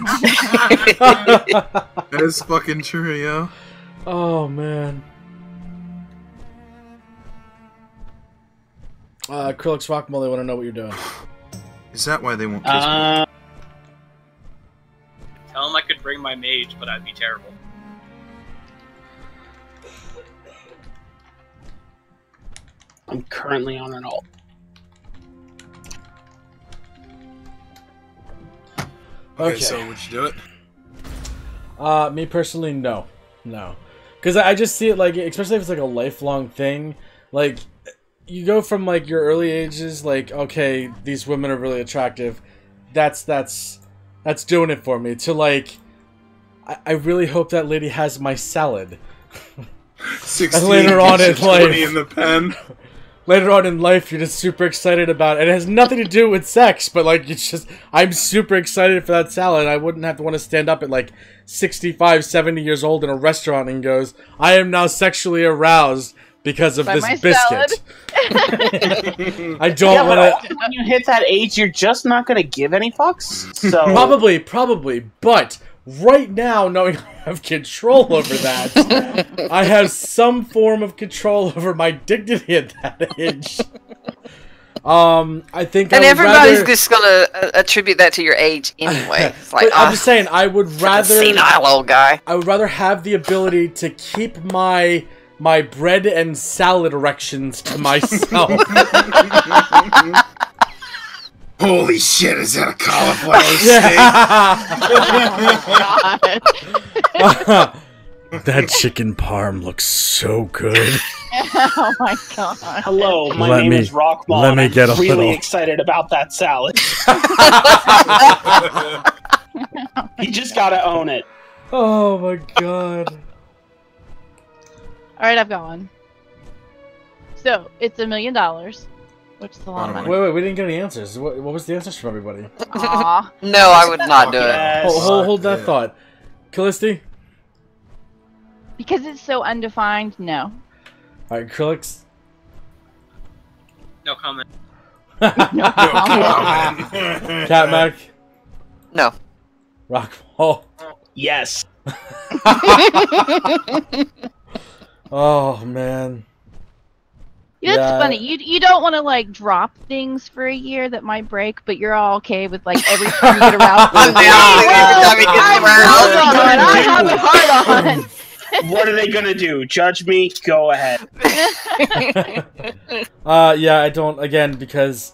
That is fucking true, yo. Oh man. Acrylics Rockmole, they want to know what you're doing. Is that why they won't kiss me? Tell him I could bring my mage, but I'd be terrible. I'm currently on an alt. Okay, so would you do it? Me personally, no. No. Because I just see it like, especially if it's like a lifelong thing, like, you go from like your early ages, like, okay, these women are really attractive, that's doing it for me, to like, I really hope that lady has my salad. 16 later on gives in you 20 life. in the pen. Later on in life, you're just super excited about it. It has nothing to do with sex, but like, it's just, I'm super excited for that salad. I wouldn't have to want to stand up at like 65, 70 years old in a restaurant and goes, I am now sexually aroused because of By this my biscuit. I don't want to... When you hit that age, you're just not going to give any fucks. So Probably, but right now, knowing I have control over that, I have some form of control over my dignity at that age. I think And I would everybody's rather... just gonna attribute that to your age anyway. It's like, But I'm just saying, I would rather... senile old guy. I would rather have the ability to keep my bread and salad erections to myself. Holy shit, is that a cauliflower steak? That chicken parm looks so good. Oh my god. hello, my Let name me- is Rockmall. let me and get I'm a really little- excited about that salad. You just gotta own it. Oh my god. Alright, I've got one. So, it's $1 million. Which is a lot of money. Wait, we didn't get any answers. What was the answers from everybody? Aw. No, I would not do it. Yes. Hold that thought. Callisti? Because it's so undefined, no. Alright, Acrylics? No comment. Cat Mac? No. Rockmall? Yes. Oh, man. Yeah, it's Yeah. funny. You don't want to like drop things for a year that might break, but you're all okay with like every time you get around. I'm down every time he gets aroused. I have a heart on. What are they gonna do? Judge me? Go ahead. Yeah, I don't, again, because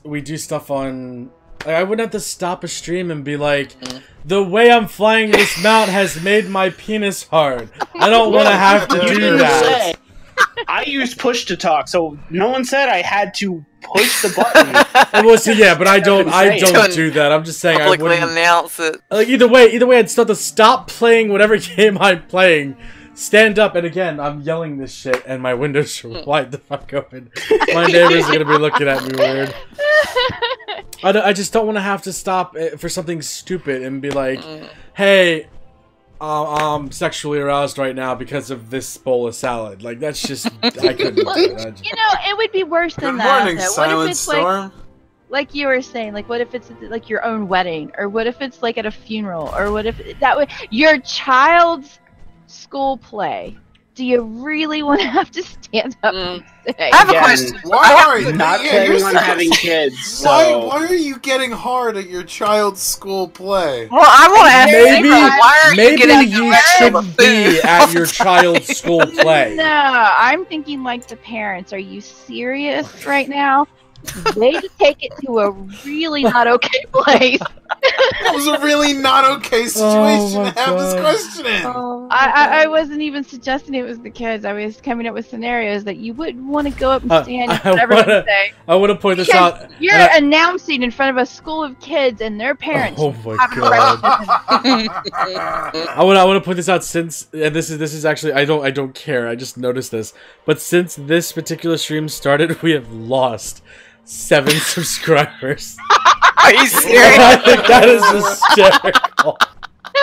we do stuff on... Like, I wouldn't have to stop a stream and be like, the way I'm flying this mount has made my penis hard. I don't want to have to You do didn't that. say. I use push to talk, so no one said I had to push the button. Well, see, yeah, but I don't Don't do that. I'm just saying I Publicly wouldn't... announce it. Like, either way, I'd still have to stop playing whatever game I'm playing, stand up, and again, I'm yelling this shit, and my windows are wide the fuck open. My neighbors are gonna be looking at me weird. I just don't want to have to stop for something stupid and be like, hey, I'm sexually aroused right now because of this bowl of salad. Like, that's just, I couldn't do that. You know, it would be worse than Good that. morning, though. What if Silent it's Storm. like you were saying, like what if it's like your own wedding, or what if it's like at a funeral, or what if that would your child's school play Do you really want to have to stand up and say? I have a Again, question. Why are you Not planning on having kids, so... Why are you getting hard at your child's school play? Well, I want to ask Maybe, Zebra, why are you maybe getting you the shouldn't be at your child's school play. No, I'm thinking like the parents. Are you serious right now? They just take it to a really not okay place. It was a really not okay situation my to have this God. question in. I wasn't even suggesting it was the kids. I was coming up with scenarios that you wouldn't want to go up and stand and I let everyone wanna- say. I want to point this Because out. you're and I- announcing in front of a school of kids and their parents. Oh my having god! questions. I want to point this out since, and this is actually I don't care. I just noticed this, but since this particular stream started, we have lost 7 subscribers. Are you I serious? think that is hysterical.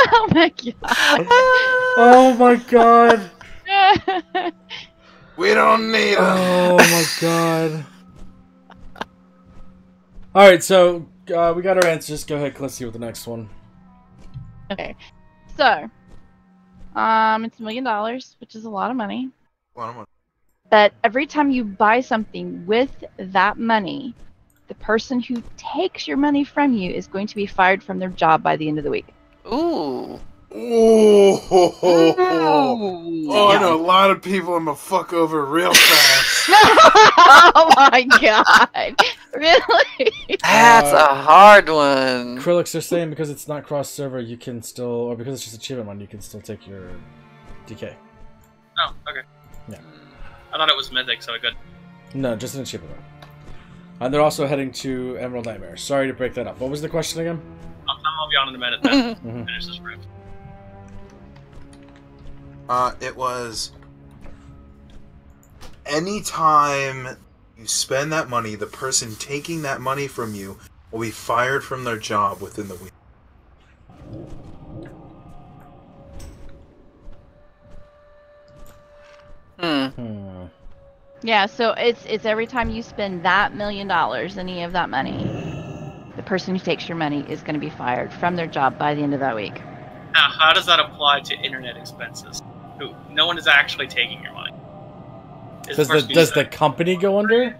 Oh my god. Oh my god. We don't need them. Oh my god. All right, so we got our answers. Go ahead, let's see with the next one. Okay, so it's $1 million, which is a lot of money. But every time you buy something with that money, the person who takes your money from you is going to be fired from their job by the end of the week. Ooh. Ooh. Oh, I know a lot of people I'm gonna fuck over real fast. Oh my god! Really? That's a hard one. Krillix, they're saying because it's not cross server, you can still, or because it's just achievement one, you can still take your DK. Oh, okay. Yeah. I thought it was mythic, so I could. No, just an achievement one. And they're also heading to Emerald Nightmare. Sorry to break that up. What was the question again? I'll be on in a minute then. Mhm. Finish this riff. It was anytime you spend that money, the person taking that money from you will be fired from their job within the week. Yeah, so it's every time you spend that $1 million, any of that money, the person who takes your money is going to be fired from their job by the end of that week. Now, how does that apply to internet expenses? Who? No one is actually taking your money. Is Does person the does who's the company go under?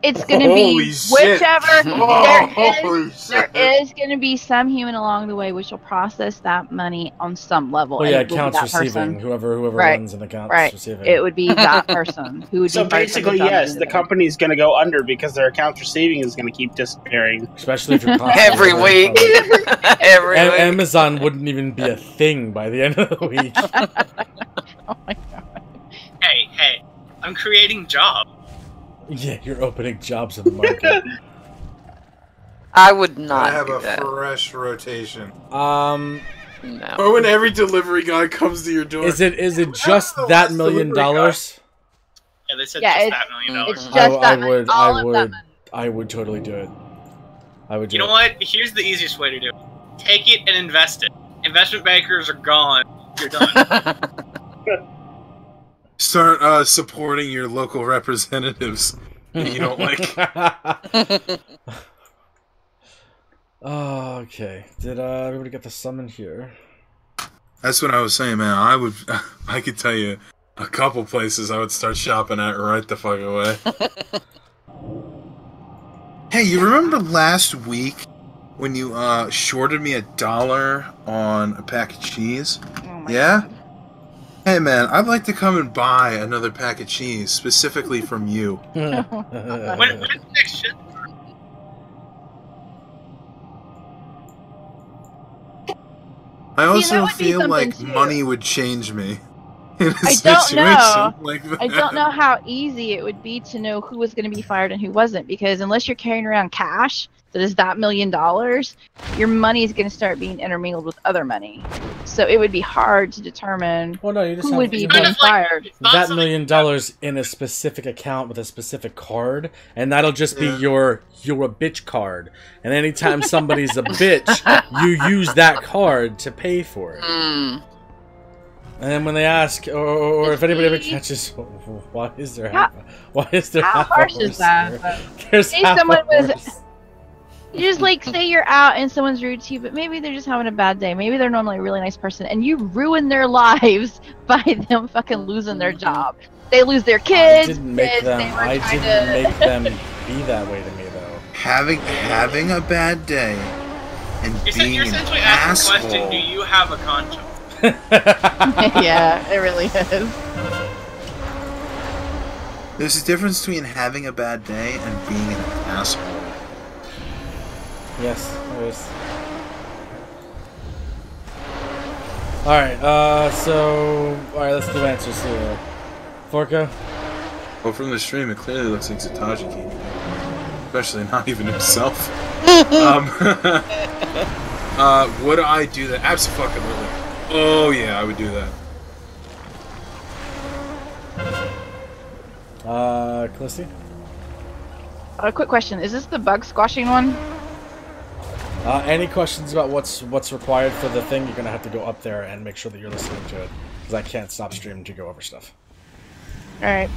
It's going to Holy be shit. whichever. Oh, holy There shit. is going to be some human along the way which will process that money on some level. Oh and yeah, it will be accounts that receiving. person. Whoever Right. runs an accounts Right. receiving. It would be that person who would So be fired from basically, their job yes, at the end of company's going to go under because their accounts receiving is going to keep disappearing. Especially if you're constantly Every delivering week. product. Every week. Amazon wouldn't even be a thing by the end of the week. Oh my god. Hey, I'm creating jobs. Yeah, you're opening jobs in the market. I would not I have do a that. fresh rotation. No. Or when every delivery guy comes to your door. Is it just that $1 million? Yeah, they said Yeah, just it's- that $1 million. It's Mhm. just that money, all of that money. I would totally do it. I would do You know it. what? Here's the easiest way to do it. Take it and invest it. Investment bankers are gone. You're done. Start supporting your local representatives that you don't like. Oh, okay. Did everybody get the summon here? That's what I was saying, man. I could tell you a couple places I would start shopping at right the fuck away. Hey, you remember last week when you shorted me $1 on a pack of cheese? Oh my Yeah? God. Hey, man, I'd like to come and buy another pack of cheese specifically from you. When's the next shit? I also would be feel something, like too. money would change me in a I don't situation know. like that. I don't know how easy it would be to know who was going to be fired and who wasn't, because unless you're carrying around cash that is that $1 million, your money is going to start being intermingled with other money. So it would be hard to determine Well, no, you just who have would be you being have fired. It's not that $1 something- million in a specific account with a specific card, and that'll just be Yeah. your "you're a bitch" card. And anytime somebody's a bitch, you use that card to pay for it. Mm. And then when they ask, or if anybody ever See? catches, why is there How- why is there how half a harsh is horse that? there? There's Say half someone a was- horse. You just like say you're out and someone's rude to you, but maybe they're just having a bad day. Maybe they're normally a really nice person, and you ruin their lives by them fucking losing their job. They lose their kids. I didn't make them. I didn't make them be that way to me, though. Having a bad day and being You're an essentially asking the question: asshole. do you have a conscience? Yeah, it really is. There's a difference between having a bad day and being an asshole. Yes, there is. Alright, let's do answers here. Forka? Well, from the stream, it clearly looks like Zatajiki. Especially not even himself. Would I do that? Absolutely. Oh, yeah, I would do that. Callisti? A quick question: is this the bug squashing one? Any questions about what's required for the thing, you're gonna have to go up there and make sure that you're listening to it. Because I can't stop streaming to go over stuff. Alright.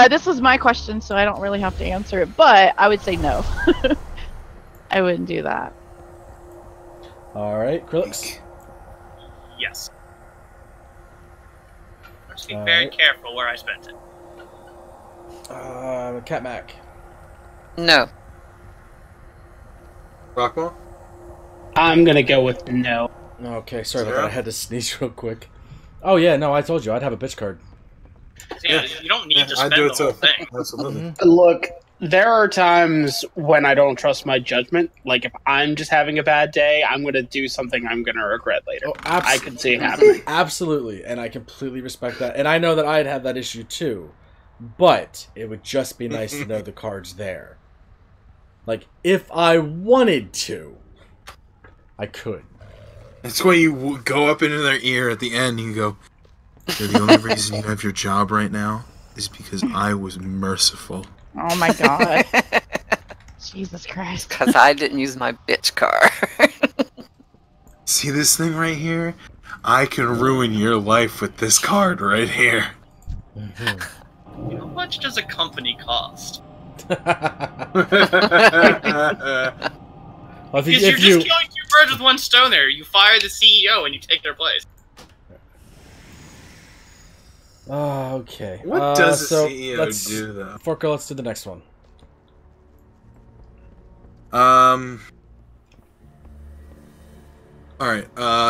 This was my question, so I don't really have to answer it, but I would say no. I wouldn't do that. Alright, Krillix? Yes. I'm just being very careful where I spent it. Cat Mac. No. Rockball? I'm gonna go with no. Okay, sorry about that. I had to sneeze real quick. Oh yeah, no, I told you I'd have a bitch card. So, yeah, you don't need to I'd spend do the it whole too. thing. Absolutely. Look, there are times when I don't trust my judgment. Like, if I'm just having a bad day, I'm gonna do something I'm gonna regret later. Oh, I can see it happening. Absolutely, and I completely respect that. And I know that I'd have that issue too. But it would just be nice to know the card's there. Like, if I wanted to, I could. That's why you go up into their ear at the end and you go, "So the only reason you have your job right now is because I was merciful." Oh my god. Jesus Christ. Because I didn't use my bitch card. See this thing right here? I can ruin your life with this card right here. How much does a company cost? Well, if Because you're just killing two birds with one stone there. You fire the CEO and you take their place. Oh, okay. What does so a CEO let's, do, though? Forko, let's do the next one. Alright,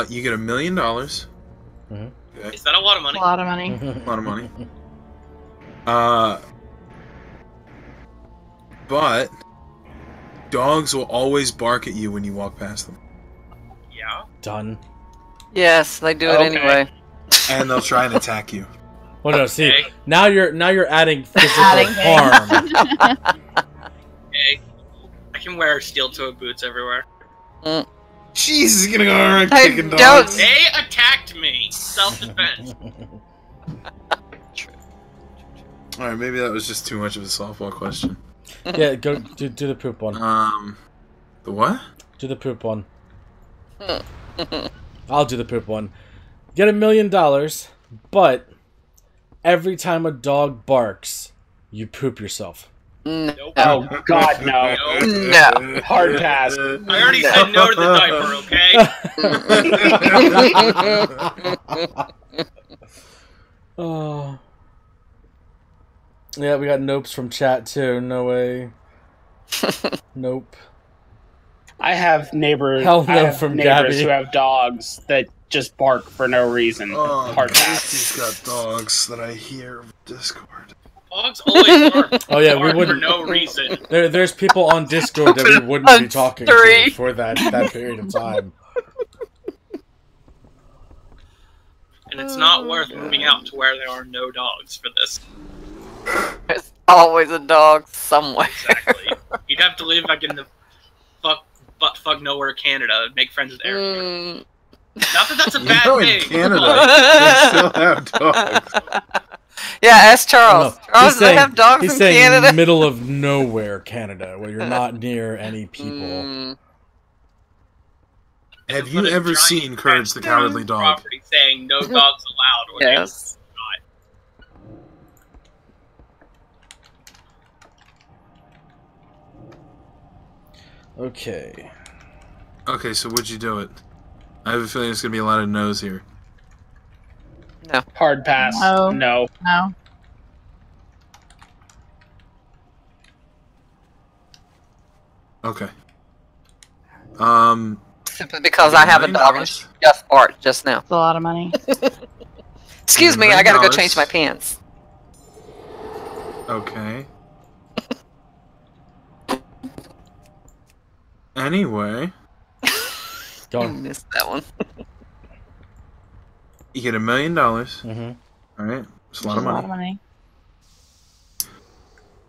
you get $1 million. Mhm. Okay. Is that a lot of money? A lot of money. A lot of money. But dogs will always bark at you when you walk past them. Yeah. Done. Yes, they do it Okay. anyway. And they'll try and attack you. Well, no, see, Okay. now you're adding physical Adding harm. Okay. I can wear steel-toed boots everywhere. Jeez, he's gonna go around Hey, kicking don't- dogs. They attacked me. Self-defense. Alright, maybe that was just too much of a softball question. Yeah, go do the poop one. The what? Do the poop one. I'll do the poop one. Get $1 million, but every time a dog barks, you poop yourself. No. Nope. Oh God, no! No. Hard pass. I already said no to the diaper, okay? Oh. Yeah, we got nopes from chat too. No way. Nope. I have neighbors. Hell no I have from neighbors Gabby. who have dogs that just bark for no reason. Oh, Hard pass. he's got dogs that I hear on Discord. Dogs always bark. Oh yeah, we bark for wouldn't. no reason. There's people on Discord that we wouldn't be talking to for that period of time. And it's not worth moving out to where there are no dogs for this. There's always a dog somewhere. Exactly. You'd have to live like in the butt-fuck nowhere Canada and make friends with Eric. Mm. Not that that's a You bad know, in thing. Canada, they still have dogs. Yeah, ask Charles. No, Charles, do they have dogs he's in saying Canada? middle of nowhere Canada, where you're not near any people. Mm. Have Put you a ever giant seen Courage the fence down Cowardly Dog? property saying no dogs allowed. Or Yes. Okay. Okay, so would you do it? I have a feeling there's gonna be a lot of no's here. No. Hard pass. No. No. No. Okay. Simply because I have a dog and she just barked just now. It's a lot of money. Excuse me, I gotta go change my pants. Okay. Anyway, I Don't. missed that one. you get $1 million. All Mm-hmm. right, it's a lot It's of a lot of money. money.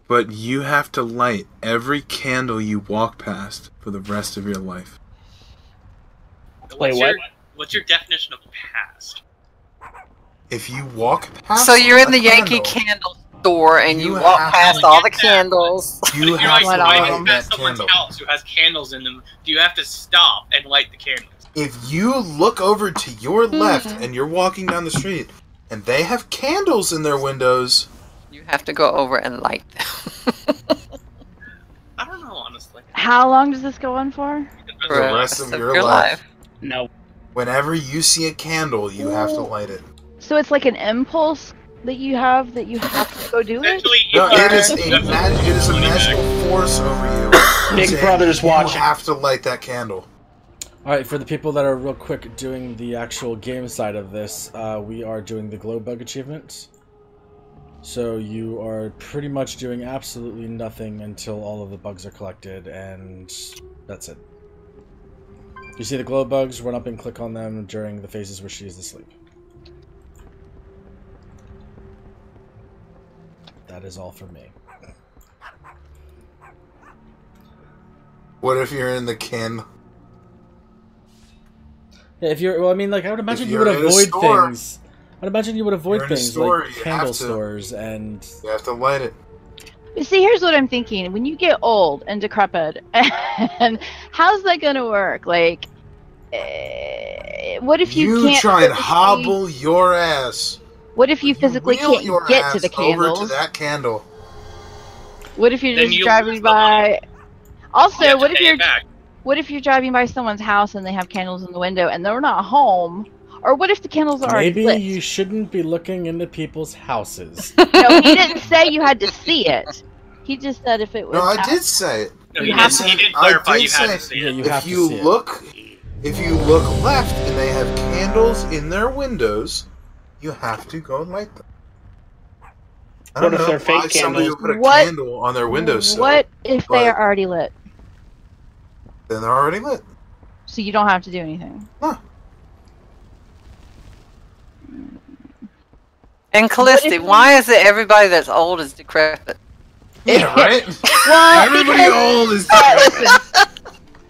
But you have to light every candle you walk past for the rest of your life. What's what? What's your definition of past? If you walk past, So you're in a the Yankee candle, Candle store and you You walk have past to all get the that. candles. But you if you're have like to light riding light past that someone's candle. house who has candles in them, do you have to stop and light the candles? If you look over to your left and you're walking down the street and they have candles in their windows, You have to go over and light them. I don't know, honestly. How long does this go on for? For the rest of your life. No. Whenever you see a candle, you have to light it. So it's like an impulse that you have to go do it? Essentially, No, you it is are- it is a magical force over you. Big saying Brother's you watching. have to light that candle. Alright, for the people that are real quick doing the actual game side of this, we are doing the glow bug achievement. So you are pretty much doing absolutely nothing until all of the bugs are collected, and that's it. You see the glow bugs, run up and click on them during the phases where she is asleep. That is all for me. What if you're in the candle? Yeah, if you're, well, I mean, like, I would imagine you you're would in a avoid store- things. I'd imagine you would avoid You're in a things store, like you have candle to. stores and. You have to light it. But see, here's what I'm thinking. When you get old and decrepit, and how's that gonna work? Like, what if you can't try and physically- hobble your ass. What if you physically wheel can't your get ass to the over candles? to that candle. What if you're Then just you driving lose the money. by? Also, You have what to if pay you're it back. what if you're driving by someone's house and they have candles in the window and they're not home? Or what if the candles are already Maybe lit? you shouldn't be looking into people's houses. No, he didn't say you had to see it. He just said if it was. No, I did say it. No, You he have did, to- he did I clarify did you had say- to see Yeah, it. you have If to you see it. look left and they have candles in their windows, you have to go light them. I What don't if know they're why fake somebody candles? would put a What- candle on their windowsill. What if they but- are already lit? Then they're already lit. So you don't have to do anything. Huh. And Callisti, why is it everybody that's old is decrepit? Yeah, right? Well, Everybody because, old is listen,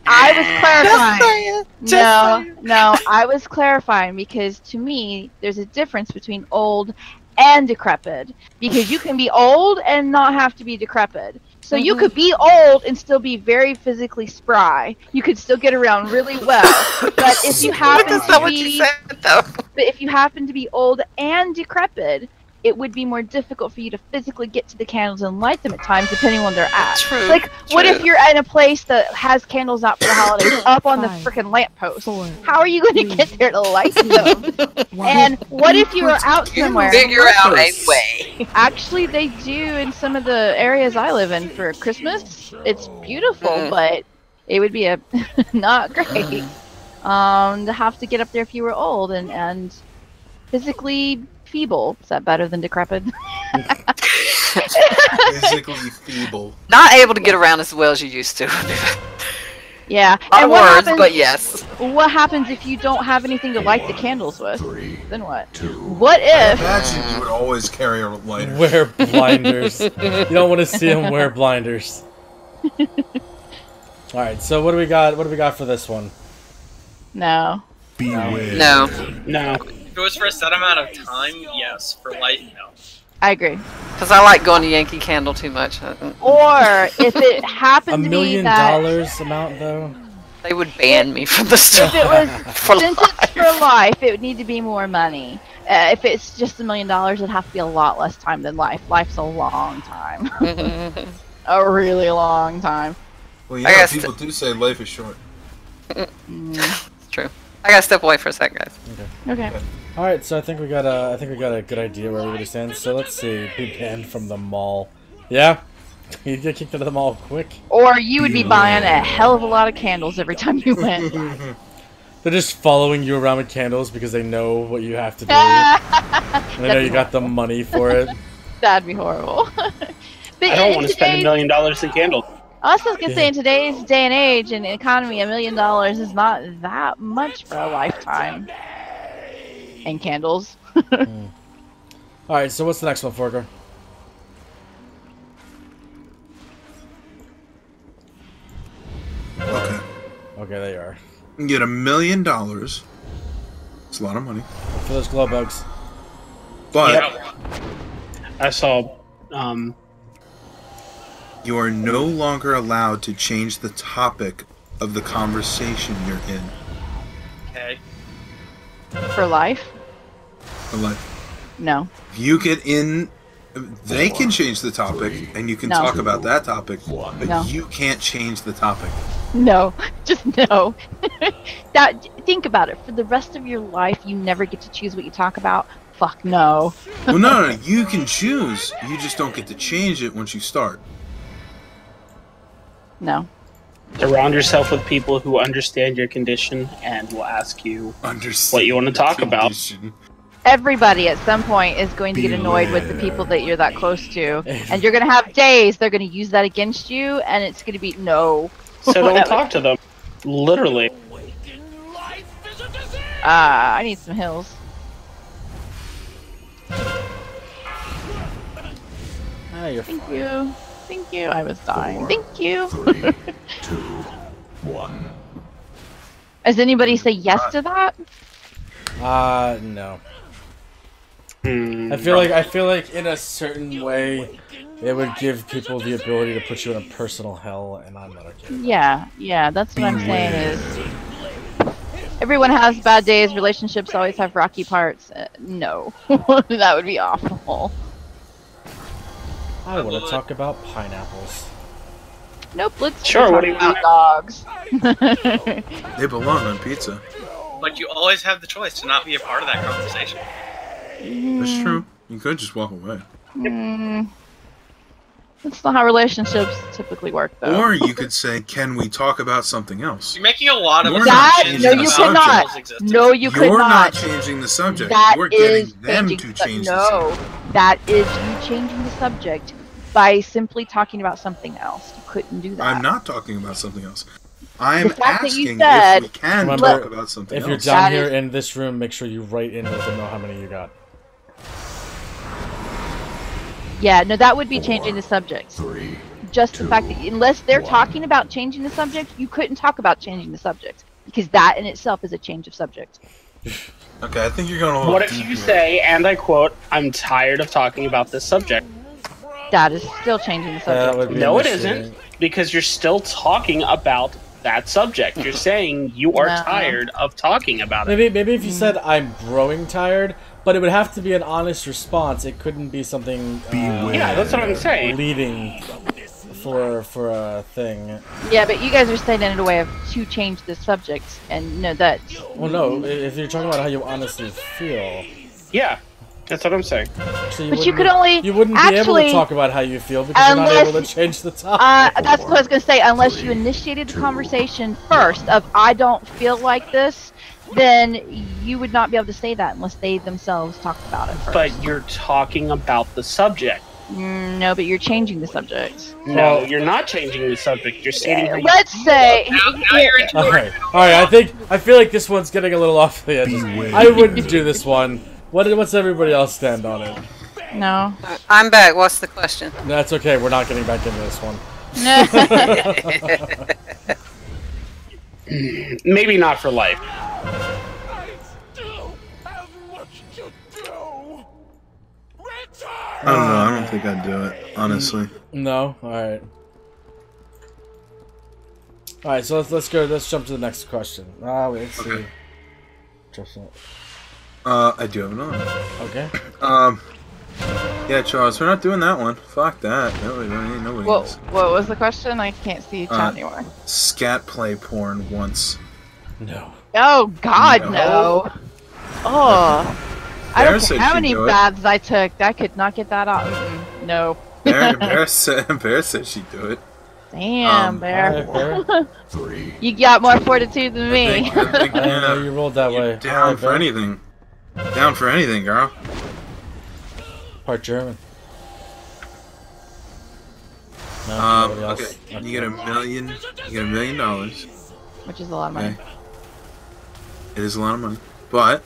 I was clarifying. saying. No, I was clarifying because to me, there's a difference between old and decrepit. Because you can be old and not have to be decrepit. So you could be old and still be very physically spry. You could still get around really well. But if you happen That's to not what you be, said, though. but if you happen to be old and decrepit, it would be more difficult for you to physically get to the candles and light them at times, depending on where they're at. True. Like, what if true. you're in a place that has candles out for the holidays up on the freaking lamppost? How are you going to get there to light them? And what if you were out somewhere? Figure out a way. Actually, they do in some of the areas I live in for Christmas. It's beautiful, but it would be a not great to have to get up there if you were old and physically feeble. Is that better than decrepit? physically feeble. Not able to get around as well as you used to. Yeah. Not And what words, happens? but yes. What happens if you don't have anything to light the candles with? Then what? What if? Imagine you would always carry a lighter. Wear blinders. You don't want to see him wear blinders. Alright, so what do we got? What do we got for this one? No. No. No. If it was for a set amount of time, yes. For life, no. I agree. Because I like going to Yankee Candle too much. Or if it $1 happened to be million that amount though? They would ban me from the store. if it was for since life. it's for life, it would need to be more money. If it's just $1 million, it'd have to be a lot less time than life. Life's a long time, a really long time. Well, I yeah, guess people do say life is short. It's true. I gotta step away for a second, guys. Okay. All right, so I think we got a good idea where everybody stands. So let's see. Be banned from the mall. Yeah, you get kicked out of the mall quick. Or you would be buying a hell of a lot of candles every time you went. They're just following you around with candles because they know what you have to do. And they know you got the money for it. That'd be horrible. But I don't in want to spend $1 million in candles. I was gonna say, in today's day and age and economy, $1 million is not that much for a lifetime. And candles. Alright, so what's the next one, Forker? Okay. Okay, there you are. You get $1 million. It's a lot of money. For those glow bugs. But I saw. you are no longer allowed to change the topic of the conversation you're in. Okay. For life? But like, No. you get in, they can change the topic, and you can No. talk about that topic, but No. you can't change the topic. No. Just no. Think about it. For the rest of your life, you never get to choose what you talk about. Fuck no. Well, no, you can choose. You just don't get to change it once you start. No. Surround yourself with people who understand your condition and will ask you Understand what you want to talk about. condition. Everybody at some point is going to get annoyed with the people that you're that close to. And you're going to have days they're going to use that against you, and it's going to be no. So don't talk to them. Literally. I need some hills. Ah, you're Thank you. Thank you. I was dying. Thank you. 3, 2, 1. Does anybody say yes to that? No. Hmm. I feel like in a certain way, it would give people the ability to put you in a personal hell, and I'm not okay. Yeah, that's what I'm saying is everyone has bad days, relationships always have rocky parts. No. That would be awful. I want to talk about pineapples. Nope, let's Sure, what talk do you about dogs. They belong on pizza. But you always have the choice to not be a part of that conversation. That's true. You could just walk away. That's not how relationships typically work, though. Or you could say, can we talk about something else? You're making a lot of You're That- assumptions no, about you people's cannot. existence. No, you could You're not not. changing the subject. That You're getting is them changing to change the no, subject. that is you changing the subject by simply talking about something else. You couldn't do that. I'm not talking about something else. I'm The fact that you asking said- if we can Remember, talk about something If you're else. down That here is- in this room, make sure you write in let them know how many you got. Yeah, no, that would be changing the subject. 3, Just the fact that unless they're talking about changing the subject, you couldn't talk about changing the subject because that in itself is a change of subject. Okay, I think you're going a little What if deep you here. say, and I quote, I'm tired of talking about this subject? That is still changing the That subject. would be No, it misleading. isn't. Because you're still talking about that subject. You're saying you are No. tired of talking about it. Maybe if you said I'm growing tired, but it would have to be an honest response. It couldn't be something Yeah, that's what I'm saying. leading for a thing. Yeah, but you guys are saying it in a way of to change the subject, and no, that Well, no. If you're talking about how you honestly feel, Yeah, that's what I'm saying. so But you wouldn't could be- only you wouldn't be able to actually- talk about how you feel because you're not Unless- able to change the topic. that's what I was gonna say. Unless you initiated the conversation first of I don't feel like this, then you would not be able to say that unless they themselves talked about it first. But you're talking about the subject. No, but you're changing the subject. No, you're not changing the subject. You're stating how you Let's say Now you're into All right. I feel like this one's getting a little off the edges. I wouldn't do this one. What's everybody else stand on it? no. I'm back. What's the question? That's okay. We're not getting back into this one. maybe not for life. I don't know. I don't think I'd do it, honestly. No. All right. All right. So let's go. Let's jump to the next question. Let's see. Okay. Just I do have another. okay. Yeah, Charles, we're not doing that one. Fuck that. Nobody knows. What was the question? I can't see chat anymore. Scat play porn once. No. Oh God, No. no. Oh, I Bear don't said care how she'd many do it. baths I took. I could not get that out. No. Bear said she'd do it. Damn, Bear. Alright, Bear. 3. You got more fortitude than me. I think, I didn't know yeah, you rolled that way. down Alright, for Bear. anything. Down for anything, girl. Part German. No, nobody else. Okay. You get $1 million. You get $1 million. Which is a lot of money. Okay. It is a lot of money. But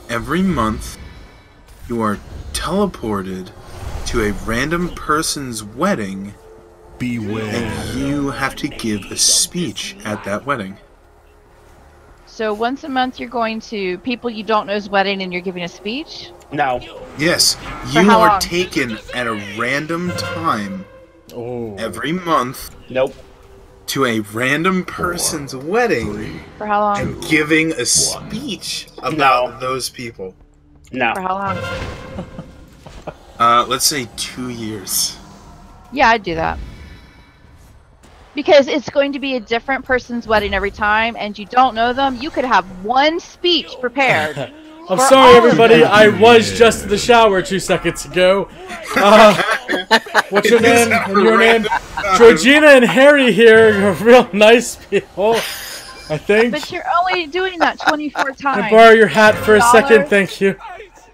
every month you are teleported to a random person's wedding Beware. and you have to give a speech at that wedding. So once a month you're going to people you don't know's wedding and you're giving a speech? No. Yes, For you how are long? taken at a random time Oh. every month Nope. to a random person's wedding For how long? and giving a speech about those people. No. For how long? Let's say 2 years. Yeah, I'd do that. Because it's going to be a different person's wedding every time, and you don't know them. You could have one speech prepared. I'm For sorry, all of everybody. them. I was just in the shower 2 seconds ago. What's your name? And your name? Georgina and Harry here. You're real nice people, I think. But you're only doing that 24 Can times. I borrow your hat for a second? $1? Thank you.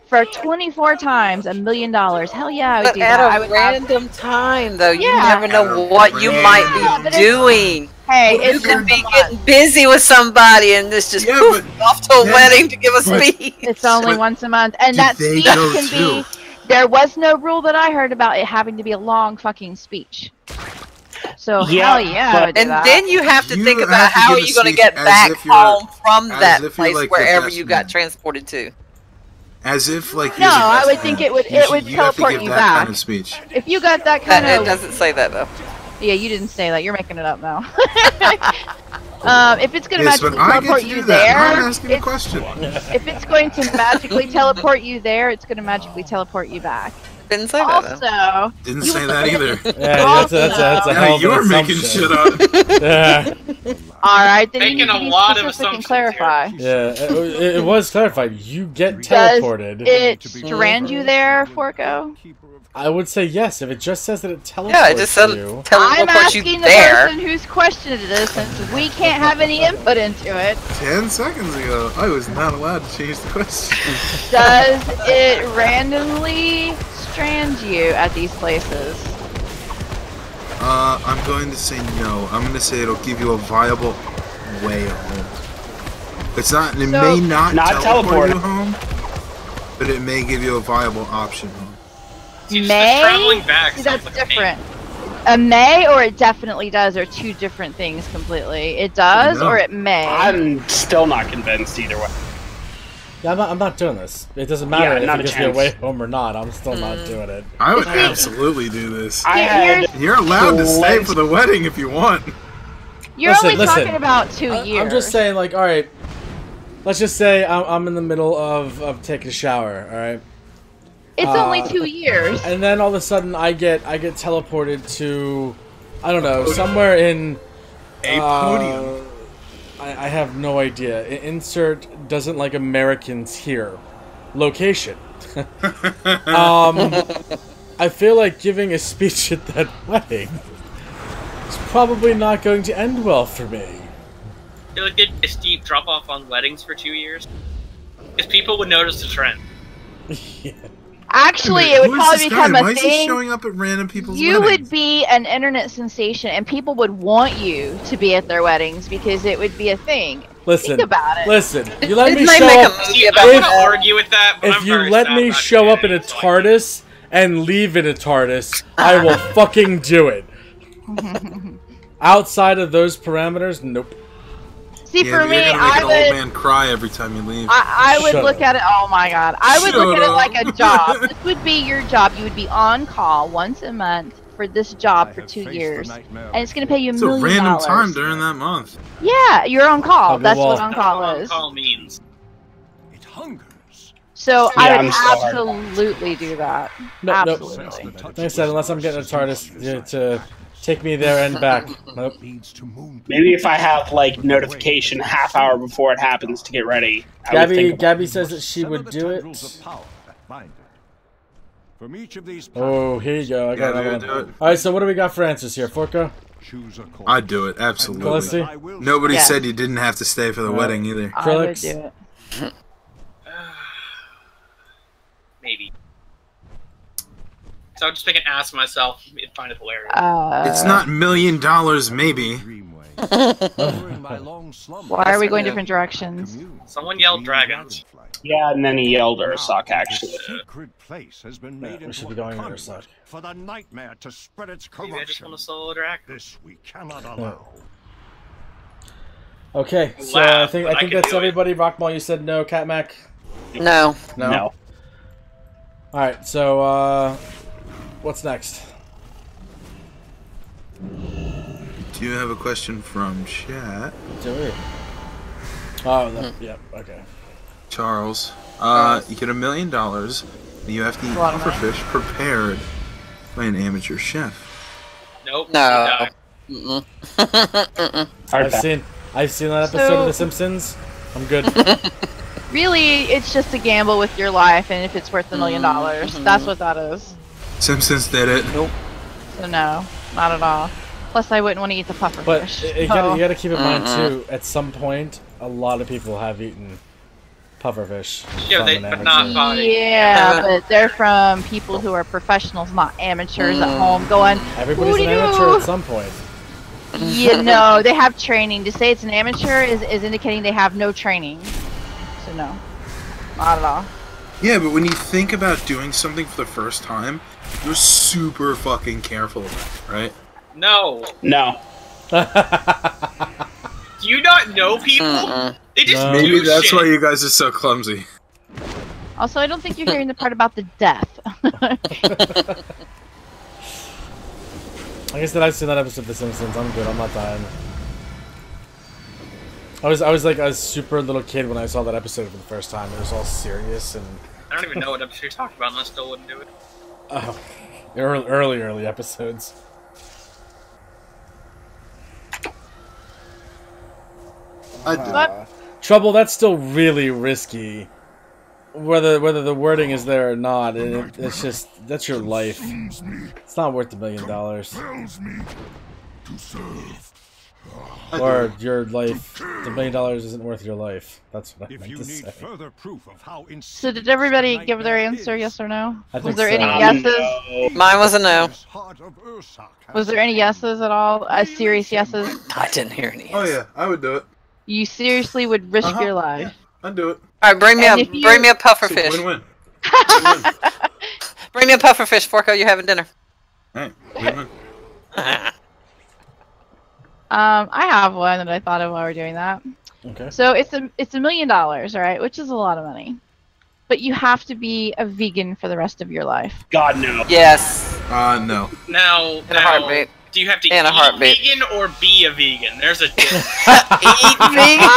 For 24 times, $1 million. Hell yeah, I would But do at that. I a would have, random time, though, you Yeah. never know what you might be doing. hey, You it's could once be a month. getting busy with somebody and this just Yeah, poof, but- off to a yeah, wedding to give a but- speech. It's only But once a month, and do that they speech go can be. too? There was no rule that I heard about it having to be a long fucking speech. So Yeah, hell yeah, I but- would do And that. then you have to You think have about to how give are a you going to speech get as back if you're- home from as that if you're, place like, the wherever best you got man. transported to. As if, like, No, you're the I best would man. think it would- You it should- would you have to teleport give you that back. kind of speech. If you got that kind It of, doesn't say that though. yeah, you didn't say that. You're making it up now. If it's gonna Yes, but magically I get teleport to you do that. I'm there, asking a question. if it's going to magically teleport you there, it's going to magically teleport you back. Didn't say that though. Also, Didn't you say would- that either. Yeah, that's a Yeah, hell of you're an making assumption. shit up. Yeah, all right, then you Making need to a be lot of specific and assumptions clarify. yeah. It was clarified. You get Does teleported. it strand you there, Forco? I would say yes if it just says that it teleports Yeah, it just said you. I'm teleport you asking the there. person who's questioned this, since we can't have any input into it. 10 seconds ago, I was not allowed to change the question. Does it randomly strand you at these places? I'm going to say no. I'm going to say it'll give you a viable way home. It's not. It So- may not Not teleport you teleport. home, but it may give you a viable option home. See, just May? traveling back See, sounds that's like a pain. different. A may or it definitely does are two different things completely. It does No. or it may. I'm still not convinced either way. Yeah, I'm not doing this. It doesn't matter Yeah, if not it a gives me a chance. way home or not. I'm still not doing it. I would See- absolutely do this. I Here- had You're allowed to stay Let's- for the wedding if you want. You're Listen, only listen. talking about 2 years. I'm just saying, like, all right. Let's just say I'm in the middle of taking a shower. All right. It's only 2 years. And then all of a sudden I get teleported to, I don't know, somewhere in A podium. I have no idea. Insert doesn't like Americans here. Location. I feel like giving a speech at that wedding is probably not going to end well for me. I feel like it'd be a steep drop off on weddings for 2 years. Because people would notice the trend. Yeah. Actually, Wait, it would who is probably this become guy? a Why is he thing. showing up at random people's You weddings? would be an internet sensation, and people would want you to be at their weddings because it would be a thing. Listen, Think about it. listen. You let me Didn't they show make up. a movie See, about I want If- to argue with that, but If I'm you very let sad me about show up in a humanity, so I can't. TARDIS and leave in a TARDIS, I will fucking do it. Outside of those parameters, nope. See, Yeah, for but me, you're gonna make I an old would. man cry every time you leave. I would Shut look up. at it. Oh my god! I would look Shut at it up. like a job. This would be your job. You would be on call once a month for this job for 2 years, and it's going to pay you It's a $1 random million. time during that month. Yeah, you're on call. Okay, That's well- what on call On is. call means. It hungers. So Yeah, I I'm would still hard. absolutely do that. No, Absolutely. Like I said, unless I'm getting a TARDIS to take me there and back. Nope. Maybe if I have like notification half hour before it happens to get ready. I would think about Gabby says that she would do it. From each of these Oh, here you go. I got Gabby another would one. do it. All right, so what do we got for answers here, Forco? choose a course. I'd do it, absolutely. Felicity? Nobody Yeah. said you didn't have to stay for the wedding either. I would Krillix? do it. Maybe. So I'll just make an ass of myself and find it hilarious. It's not $1 million, maybe. Why are we going different directions? Someone yelled dragons. Yeah, and then he yelled Ursak, actually. Secret place has been made we into should be a going conduit Ursak. for the nightmare to spread its Maybe I just corruption. want to solo dragon. This we cannot allow. Okay, so Laugh, I think but I can that's do it. everybody. Rockball, you said no. Catmac? No. No. All right, so what's next? Do you have a question from chat? Do we? Oh, yeah. Okay. Charles, you get $1 million, and you have to eat A lot of pufferfish prepared by an amateur chef. Nope. No. you Mm-mm. Mm-mm. Hard I've pass. seen that episode of The Simpsons. I'm good. Really, it's just a gamble with your life, and if it's worth $1 million, that's what that is. Simpsons did it. So no, not at all. Plus, I wouldn't want to eat the puffer But fish. you gotta keep in mind too. At some point, a lot of people have eaten pufferfish. Yeah, from they, an but not amateur. by. Yeah, but they're from people who are professionals, not amateurs at home going, Everybody's an "Woo-dee-doo." amateur at some point. You know, they have training. To say it's an amateur is indicating they have no training. So no, not at all. Yeah, but when you think about doing something for the first time, you're super fucking careful of it, right? No. No. Do you not know people? They just No. do Maybe that's shit. why you guys are so clumsy. Also, I don't think you're hearing the part about the death. Like I said, I've seen that episode of The Simpsons. I'm good. I'm not dying. I was like a super little kid when I saw that episode for the first time. It was all serious and I don't even know what episode you're talking about, and I still wouldn't do it. early episodes. Trouble. That's still really risky. Whether the wording is there or not, it's just that's your life. It's not worth $1 million. Or your life. The $1 million isn't worth your life. That's what I If meant you to need say. further proof of how So did everybody give their answer, yes or no? I Was think there so. any Um, yeses? no. Mine was a no. Was there any yeses at all? Serious yeses? I didn't hear any. Oh yeah, I would do it. You seriously would risk Uh-huh. your life? I'd do it. All right, bring me And a if you- bring me a puffer It's a fish. win-win. Bring me a puffer fish, Forco. You're having dinner. Hey, win-win. I have one that I thought of while we were doing that. Okay. So it's $1 million, all right, which is a lot of money. But you have to be a vegan for the rest of your life. God, no. Yes. No. Now, In a heartbeat. do you have to In a eat heartbeat. vegan or be a vegan? There's a difference. Eat vegan.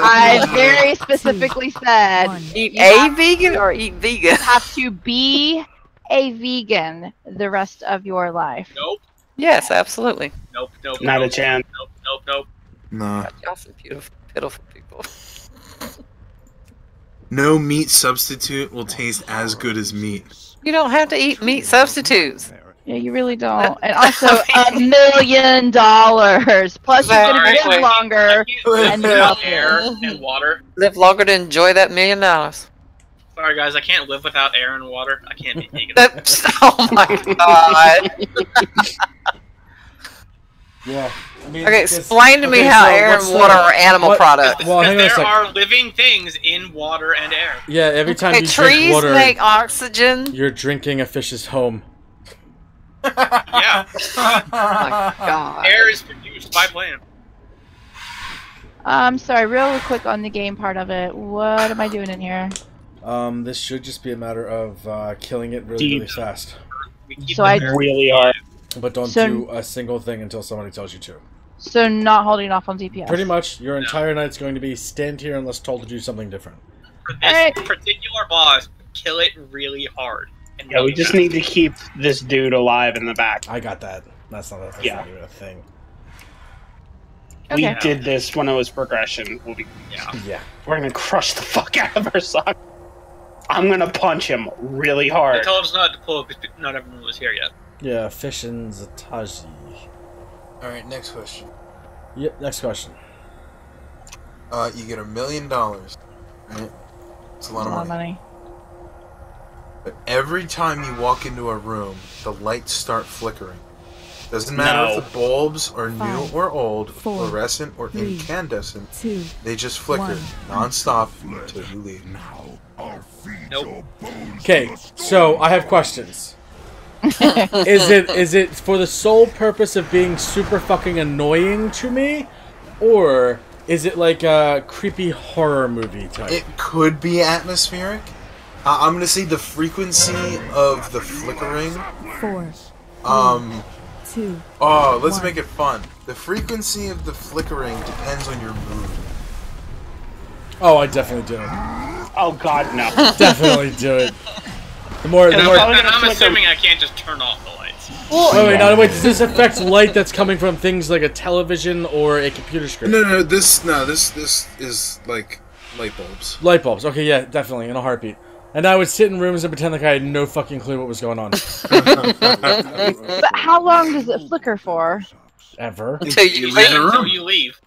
I very specifically said Eat you a vegan or eat vegan? have to be a vegan the rest of your life. Nope. Yes, absolutely. Nope. Nope. Not a nope, chance. Nope. Nope. Nope. No. Y'all some beautiful, pitiful people. No meat substitute will taste as good as meat. You don't have to eat meat substitutes. Yeah, you really don't. And also $1 million. Plus you're gonna Exactly. live longer. I can't live And without healthier. air and water. Live longer to enjoy that $1 million. Sorry, guys. I can't live without air and water. I can't be vegan. Oh my god. Yeah. I mean, Okay, it's- explain to me okay, how so air what's and the- water are animal what- products. Well, hang on a Because there sec. are living things in water and air. Yeah, every time Okay, you drink trees water, make oxygen. you're drinking a fish's home. Yeah. Oh my god. Air is produced by plants. Sorry, real quick on the game part of it. What am I doing in here? This should just be a matter of killing it really, Deep. really fast. We keep So the I- air- Really hard. But don't So- do a single thing until somebody tells you to. So not holding off on DPS. Pretty much, your entire night's going to be stand here unless told to do something different. For this particular boss, kill it really hard. And Yeah, we really just fast. need to keep this dude alive in the back. I got that. That's not even a thing. We Okay. did this when it was progression. Yeah. We're gonna crush the fuck out of our son. I'm gonna punch him really hard. They told us not to pull because not everyone was here yet. Yeah, Fishin Zataji. Alright, next question. Yep, next question. You get $1 million. Right? It's a lot of money. But every time you walk into a room, the lights start flickering. Doesn't matter if the bulbs are new or old, fluorescent or incandescent, they just flicker non-stop until you leave. Nope. Okay, so I have questions. Is it for the sole purpose of being super fucking annoying to me, or is it like a creepy horror movie type? It could be atmospheric. I'm gonna say the frequency of the flickering. 4, 2. Let's make it fun. The frequency of the flickering depends on your mood. Oh, I definitely do. Oh god, no. Definitely do it. The more, And the more. I'm assuming I can't just turn off the lights. Oh wait, no, wait. Does this affect light that's coming from things like a television or a computer screen? No. This is like light bulbs. Light bulbs. Okay, yeah, definitely in a heartbeat. And I would sit in rooms and pretend like I had no fucking clue what was going on. But how long does it flicker for? Ever. Until you leave leave. the room. Until you leave.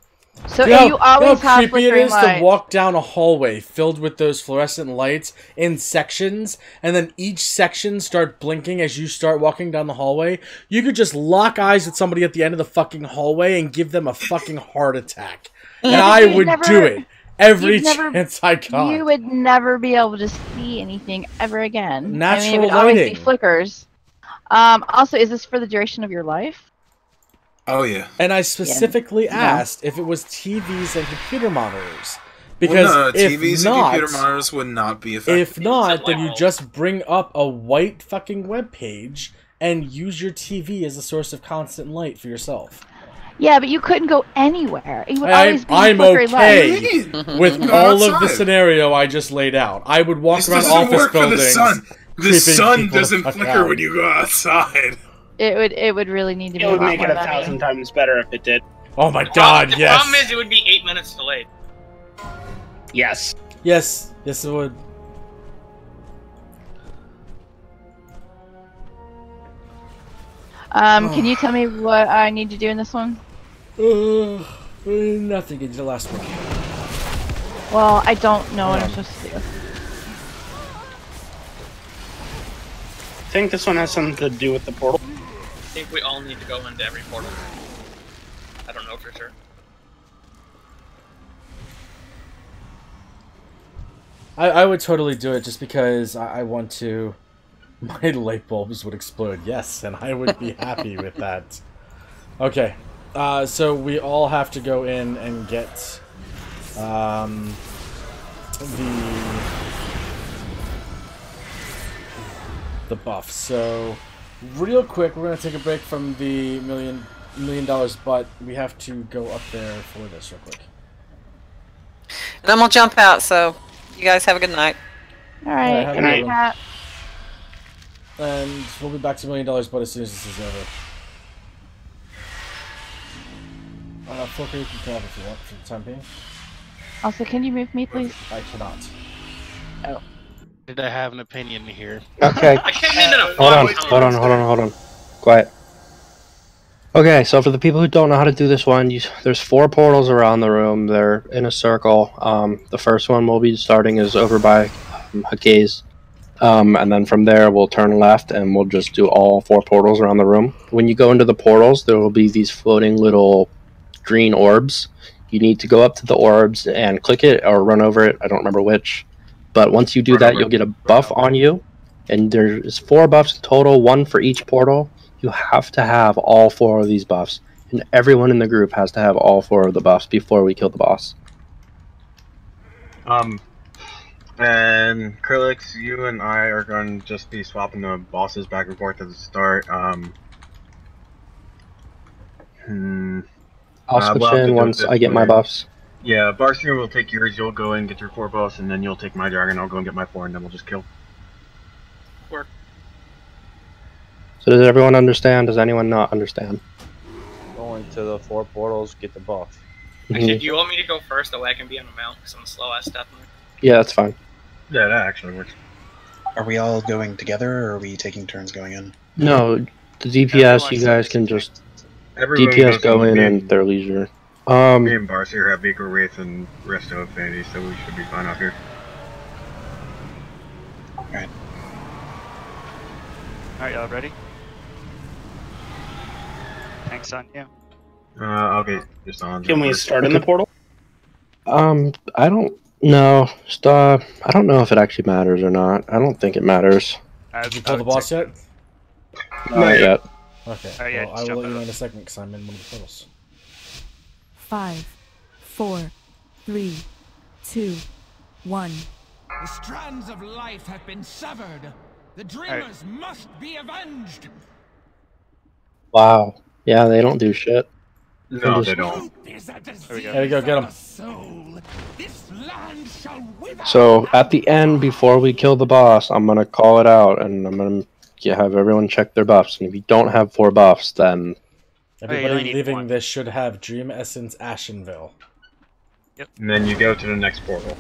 So You know you always how have creepy it flickering is lights. to walk down a hallway filled with those fluorescent lights in sections, and then each section start blinking as you start walking down the hallway? You could just lock eyes with somebody at the end of the fucking hallway and give them a fucking heart attack. And I you'd would never- do it every you'd never- chance I got. You would never be able to see anything ever again. I mean, Natural it would always lighting. be flickers. Also, is this for the duration of your life? Oh yeah. And I specifically asked if it was TVs and computer monitors. Because Well, no, if TVs not, and computer monitors would not be affected. if not, then you Wow. just bring up a white fucking web page and use your TV as a source of constant light for yourself. Yeah, but you couldn't go anywhere. It would always be I'm flickering okay lights. with Go all of the outside. scenario I just laid out. I would walk This around doesn't office work for buildings. the sun. The creeping sun people the doesn't fuck flicker out. when you go outside. It would really need to be It would lot make it more 1,000 times better if it did. Oh my god, The yes. problem is it would be 8 minutes delayed. Yes. Yes, yes it would. Can you tell me what I need to do in this one? Nothing, it's the last one. Well, I don't know what I'm supposed to do. I think this one has something to do with the portal. I think we all need to go into every portal. I don't know for sure. I would totally do it just because I want to. My light bulbs would explode, yes, and I would be happy with that. Okay, so we all have to go in and get the buff. So real quick, we're gonna take a break from the $1 million, but we have to go up there for this real quick. And I'm gonna jump out, so you guys have a good night. All right. have a good Good one. night. And we'll be back to $1 million, but as soon as this is over. Fulker, you can come up if you want for the time being. Also, can you move me, please? I cannot. Did I have an opinion here? Okay. I came in at a Hold on. Quiet. Okay, so for the people who don't know how to do this one, there's 4 portals around the room. They're in a circle. The first one we'll be starting is over by Hake's. And then from there, we'll turn left and we'll just do all 4 portals around the room. When you go into the portals, there will be these floating little green orbs. You need to go up to the orbs and click it or run over it. I don't remember which. But once you do that, you'll get a buff on you. And there's 4 buffs total, 1 for each portal. You have to have all 4 of these buffs. And everyone in the group has to have all 4 of the buffs before we kill the boss. And Krillix, you and I are going to just be swapping the bosses back and forth at the start. I'll we'll switch have to in do it once this I get my way. buffs. Yeah, Barsier will take yours, you'll go and get your 4 buffs, and then you'll take my dragon, I'll go and get my 4, and then we'll just kill. Work. So does everyone understand? Does anyone not understand? Going to the 4 portals, get the buff. Actually, do you want me to go first? That way I can be on the mount because I'm slow ass death knight. Yeah, that's fine. Yeah, that actually works. Are we all going together, or are we taking turns going in? No, the DPS, you guys can just Everyone DPS goes go in me and their leisure. Me and Barsier have Beaker Wraith and Resto Affinity, so we should be fine out here. Alright. Alright, y'all ready? Thanks on you. I'll get just on. Can we start in the portal? I don't know. I don't know if it actually matters or not. I don't think it matters. Did you pull the boss yet? Not yet. Okay, well, I will let you know in a second because I'm in one of the portals. 5, 4, 3, 2, 1. The strands of life have been severed. The dreamers must be avenged. Wow. Yeah, they don't do shit. No, they don't. There we go, get him. So at the end, before we kill the boss, I'm gonna call it out, and I'm gonna have everyone check their buffs. And if you don't have 4 buffs, then everybody leaving this should have Dream Essence Ashenville. Yep. And then you go to the next portal.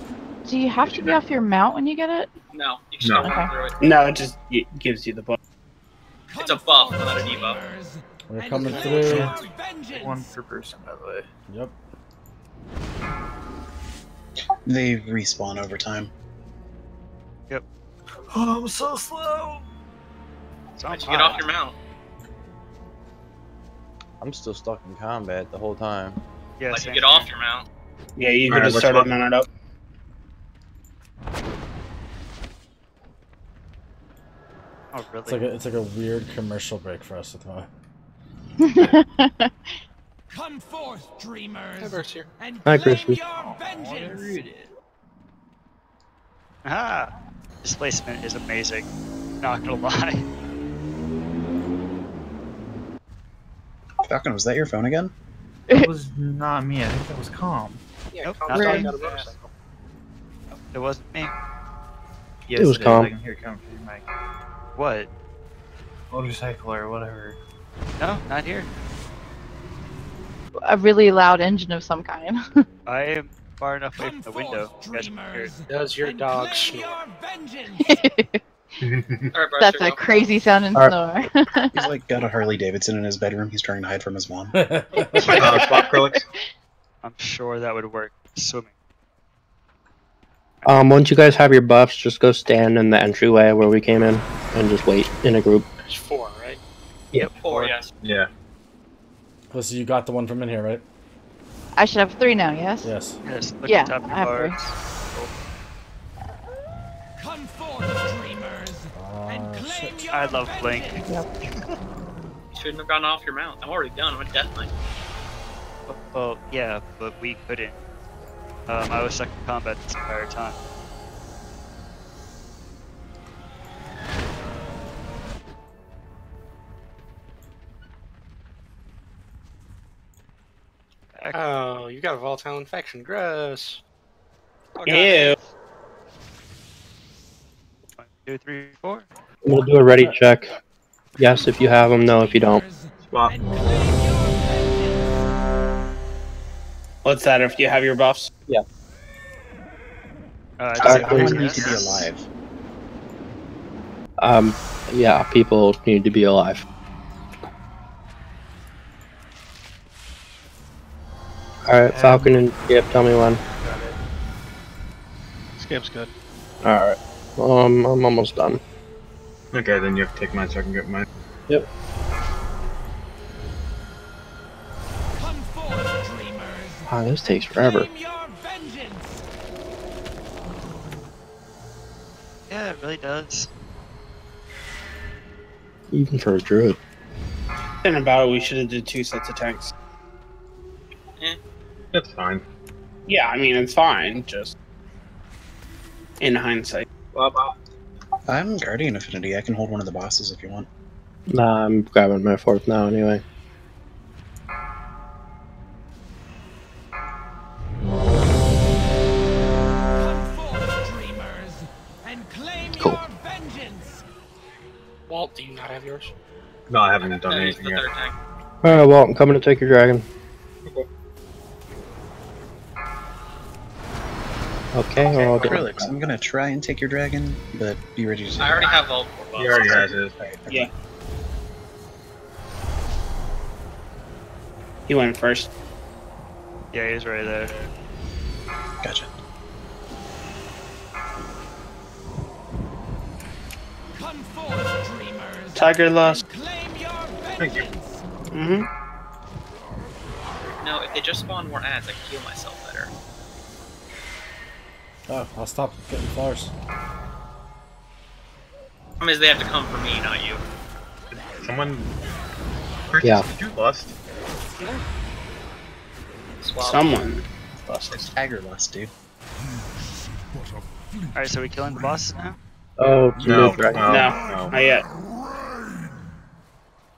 Do you have to be off your mount when you get it? No, you just No. don't run through it. No, it just gives you the buff. It's a buff, not a debuff. We're coming through. 1 per person, by the way. Yep. They respawn over time. Yep. Oh, I'm so slow. Why'd you get off your mount? I'm still stuck in combat the whole time. Yeah, Why'd you get off your mount? Yeah, you could Alright, have let's started run. mounted up. Oh, really? It's like a weird commercial break for us at the moment. Come forth, dreamers, and Hi, claim Christmas. your vengeance. Ah! Displacement is amazing. Not gonna lie. Falcon, was that your phone again? That was not me, I think that was Calm. Yeah, Nope, Calm not got me. a motorcycle. It wasn't me. Yes, It was is. Calm. I can hear it coming through your mic. What? Motorcycle or whatever. No, not here. A really loud engine of some kind. I am far enough away from the window. You guys can hear it. Does your dog snore? That's a crazy sounding snore. He's like got a Harley Davidson in his bedroom. He's trying to hide from his mom. Spot Krillix? I'm sure that would work. Swimming. once you guys have your buffs, just go stand in the entryway where we came in, and just wait in a group. There's 4, right? Yep. 4, yes. Yeah. Listen, you got the one from in here, right? I should have 3 now, yes? Yes. Yes. Look Yeah, at the top of I your have bars. Come forth, dreamers, and claim your I love Blink. You shouldn't have gone off your mount. I'm already done. I'm a death knight. Well, yeah, but we couldn't. I was stuck in combat this entire time. Oh, you got a volatile infection. Gross. Oh, Ew. 1, 2, 3, 4. We'll do a ready check. Yes, if you have them. No, if you don't. Spot. What's that if you have your buffs? Yeah. Everyone needs to be alive. Yeah, people need to be alive. Alright, Falcon and Skip, tell me when. Skip's good. Alright. I'm almost done. Okay, then you have to take mine so I can get mine. Yep. Come forth, dreamers. Wow, this takes forever. Claim your vengeance. Yeah, it really does. Even for a druid. And about it, we should have did 2 sets of tanks. That's fine. Yeah, I mean, it's fine, just in hindsight. I'm Guardian Affinity. I can hold one of the bosses if you want. Nah, I'm grabbing my 4th now anyway. Walt, do you not have yours? No, I haven't done He's anything the yet. third tank. Alright, well, I'm coming to take your dragon. Okay, well, I'll get Acrylics, I'm gonna try and take your dragon, but be ready to. I already have all 4 buffs. He already has his. Yeah. He went first. Yeah, he's right there. Gotcha. Come forth, dreamers. Tiger lost. Claim your Thank you. Mm-hmm. No, if they just spawn more ads, I can heal myself better. Oh, I'll stop getting flowers. Problem is they have to come for me, not you. Someone. Chris, Yeah. Did you lust? Swap. Someone. It's Tiger Lust, dude. Alright, so we killing the boss now? Oh, No, no, dragon. No, no. not yet.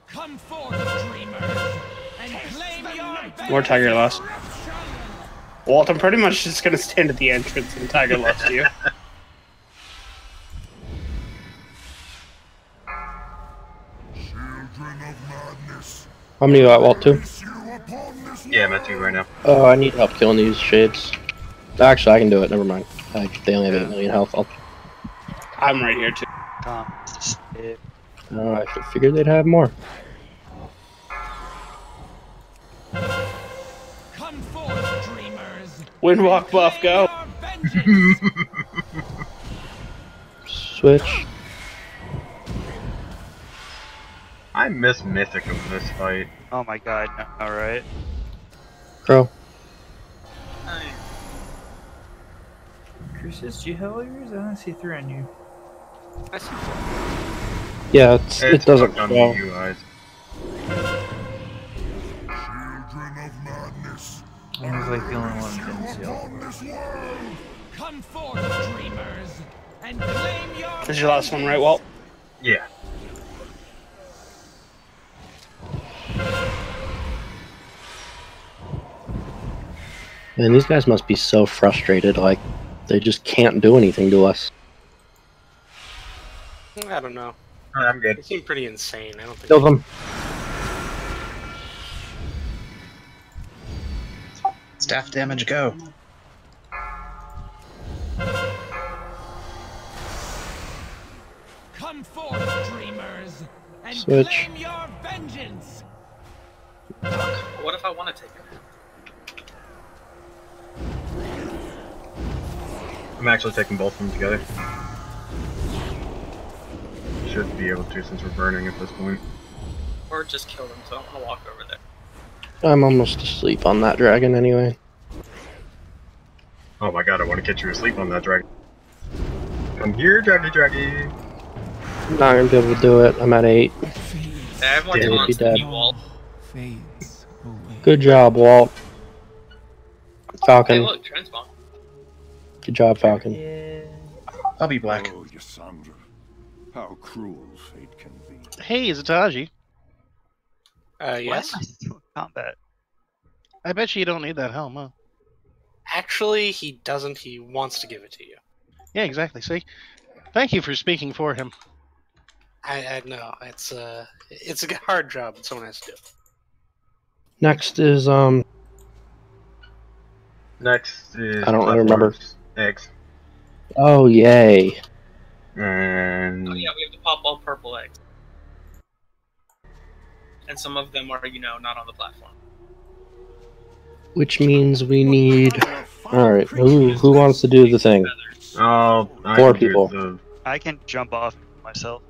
Come forth, dreamers, and claim your More Tiger lost. Walt, I'm pretty much just gonna stand at the entrance and Tiger lost you. How many you got, Walt? 2? Yeah, I'm at 2 right now. Oh, I need help killing these shades. Actually, I can do it. Never mind. They only have 8 million health. I'm right here too. I figured they'd have more. Come forth, dreamers. Windwalk buff, go. Switch. I miss Mythic in this fight. Oh my god, no, alright. Crow. Crucis, do you have all yours? I don't see 3 on you. I see. Yeah, it doesn't bugged on show. the UIs. I was like the only one who didn't see all of them. Come forth, dreamers, and claim your This is your last one, right, Walt? Yeah. Man, these guys must be so frustrated, like, they just can't do anything to us. I don't know. I'm good. They seem pretty insane. I don't think. Kill them. Staff damage, go. come forth, dreamers, and Switch. claim your vengeance. What if I want to take it? I'm actually taking both of them together. Should be able to since we're burning at this point. Or just kill them, so I'm gonna walk over there. I'm almost asleep on that dragon anyway. Oh my god, I want to get you asleep on that dragon. Come here, Draggy. I'm not gonna be able to do it. I'm at 8. I have more Yeah, he'd be taunts than dead. you, Walt. Good job, Walt. Hey, Falcon. look, transpawn. Good job, Falcon. I'll be black. Oh, Yasandra, how cruel fate can be. Hey, Zataji. Yes? Why am I still in combat? I bet you don't need that helm, huh? Actually, he doesn't. He wants to give it to you. Yeah, exactly. See? Thank you for speaking for him. I know. It's a hard job that someone has to do. Next is, Next is I don't remember. Eggs. Oh, yay. And Oh yeah, we have to pop all purple eggs. And some of them are, you know, not on the platform. Which means we need... Alright, who wants to do the thing? Oh, I 4 can do people. the- I can jump off myself.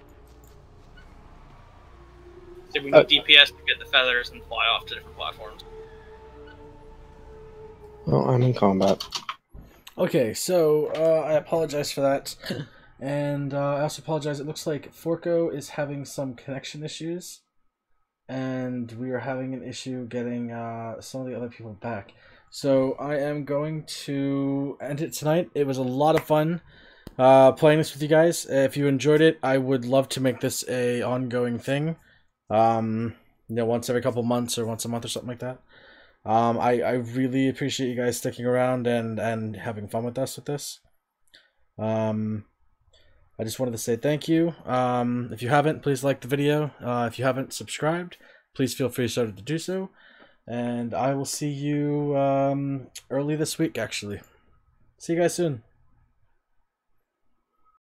So we need DPS to get the feathers and fly off to different platforms. Oh, I'm in combat. Okay, so I apologize for that. And I also apologize. It looks like Forco is having some connection issues. And we are having an issue getting some of the other people back. So I am going to end it tonight. It was a lot of fun playing this with you guys. If you enjoyed it, I would love to make this a ongoing thing. You know, once every couple months or once a month or something like that. I really appreciate you guys sticking around and having fun with us with this. I just wanted to say thank you. If you haven't, please like the video. If you haven't subscribed, please feel free to do so. And I will see you early this week, actually. See you guys soon.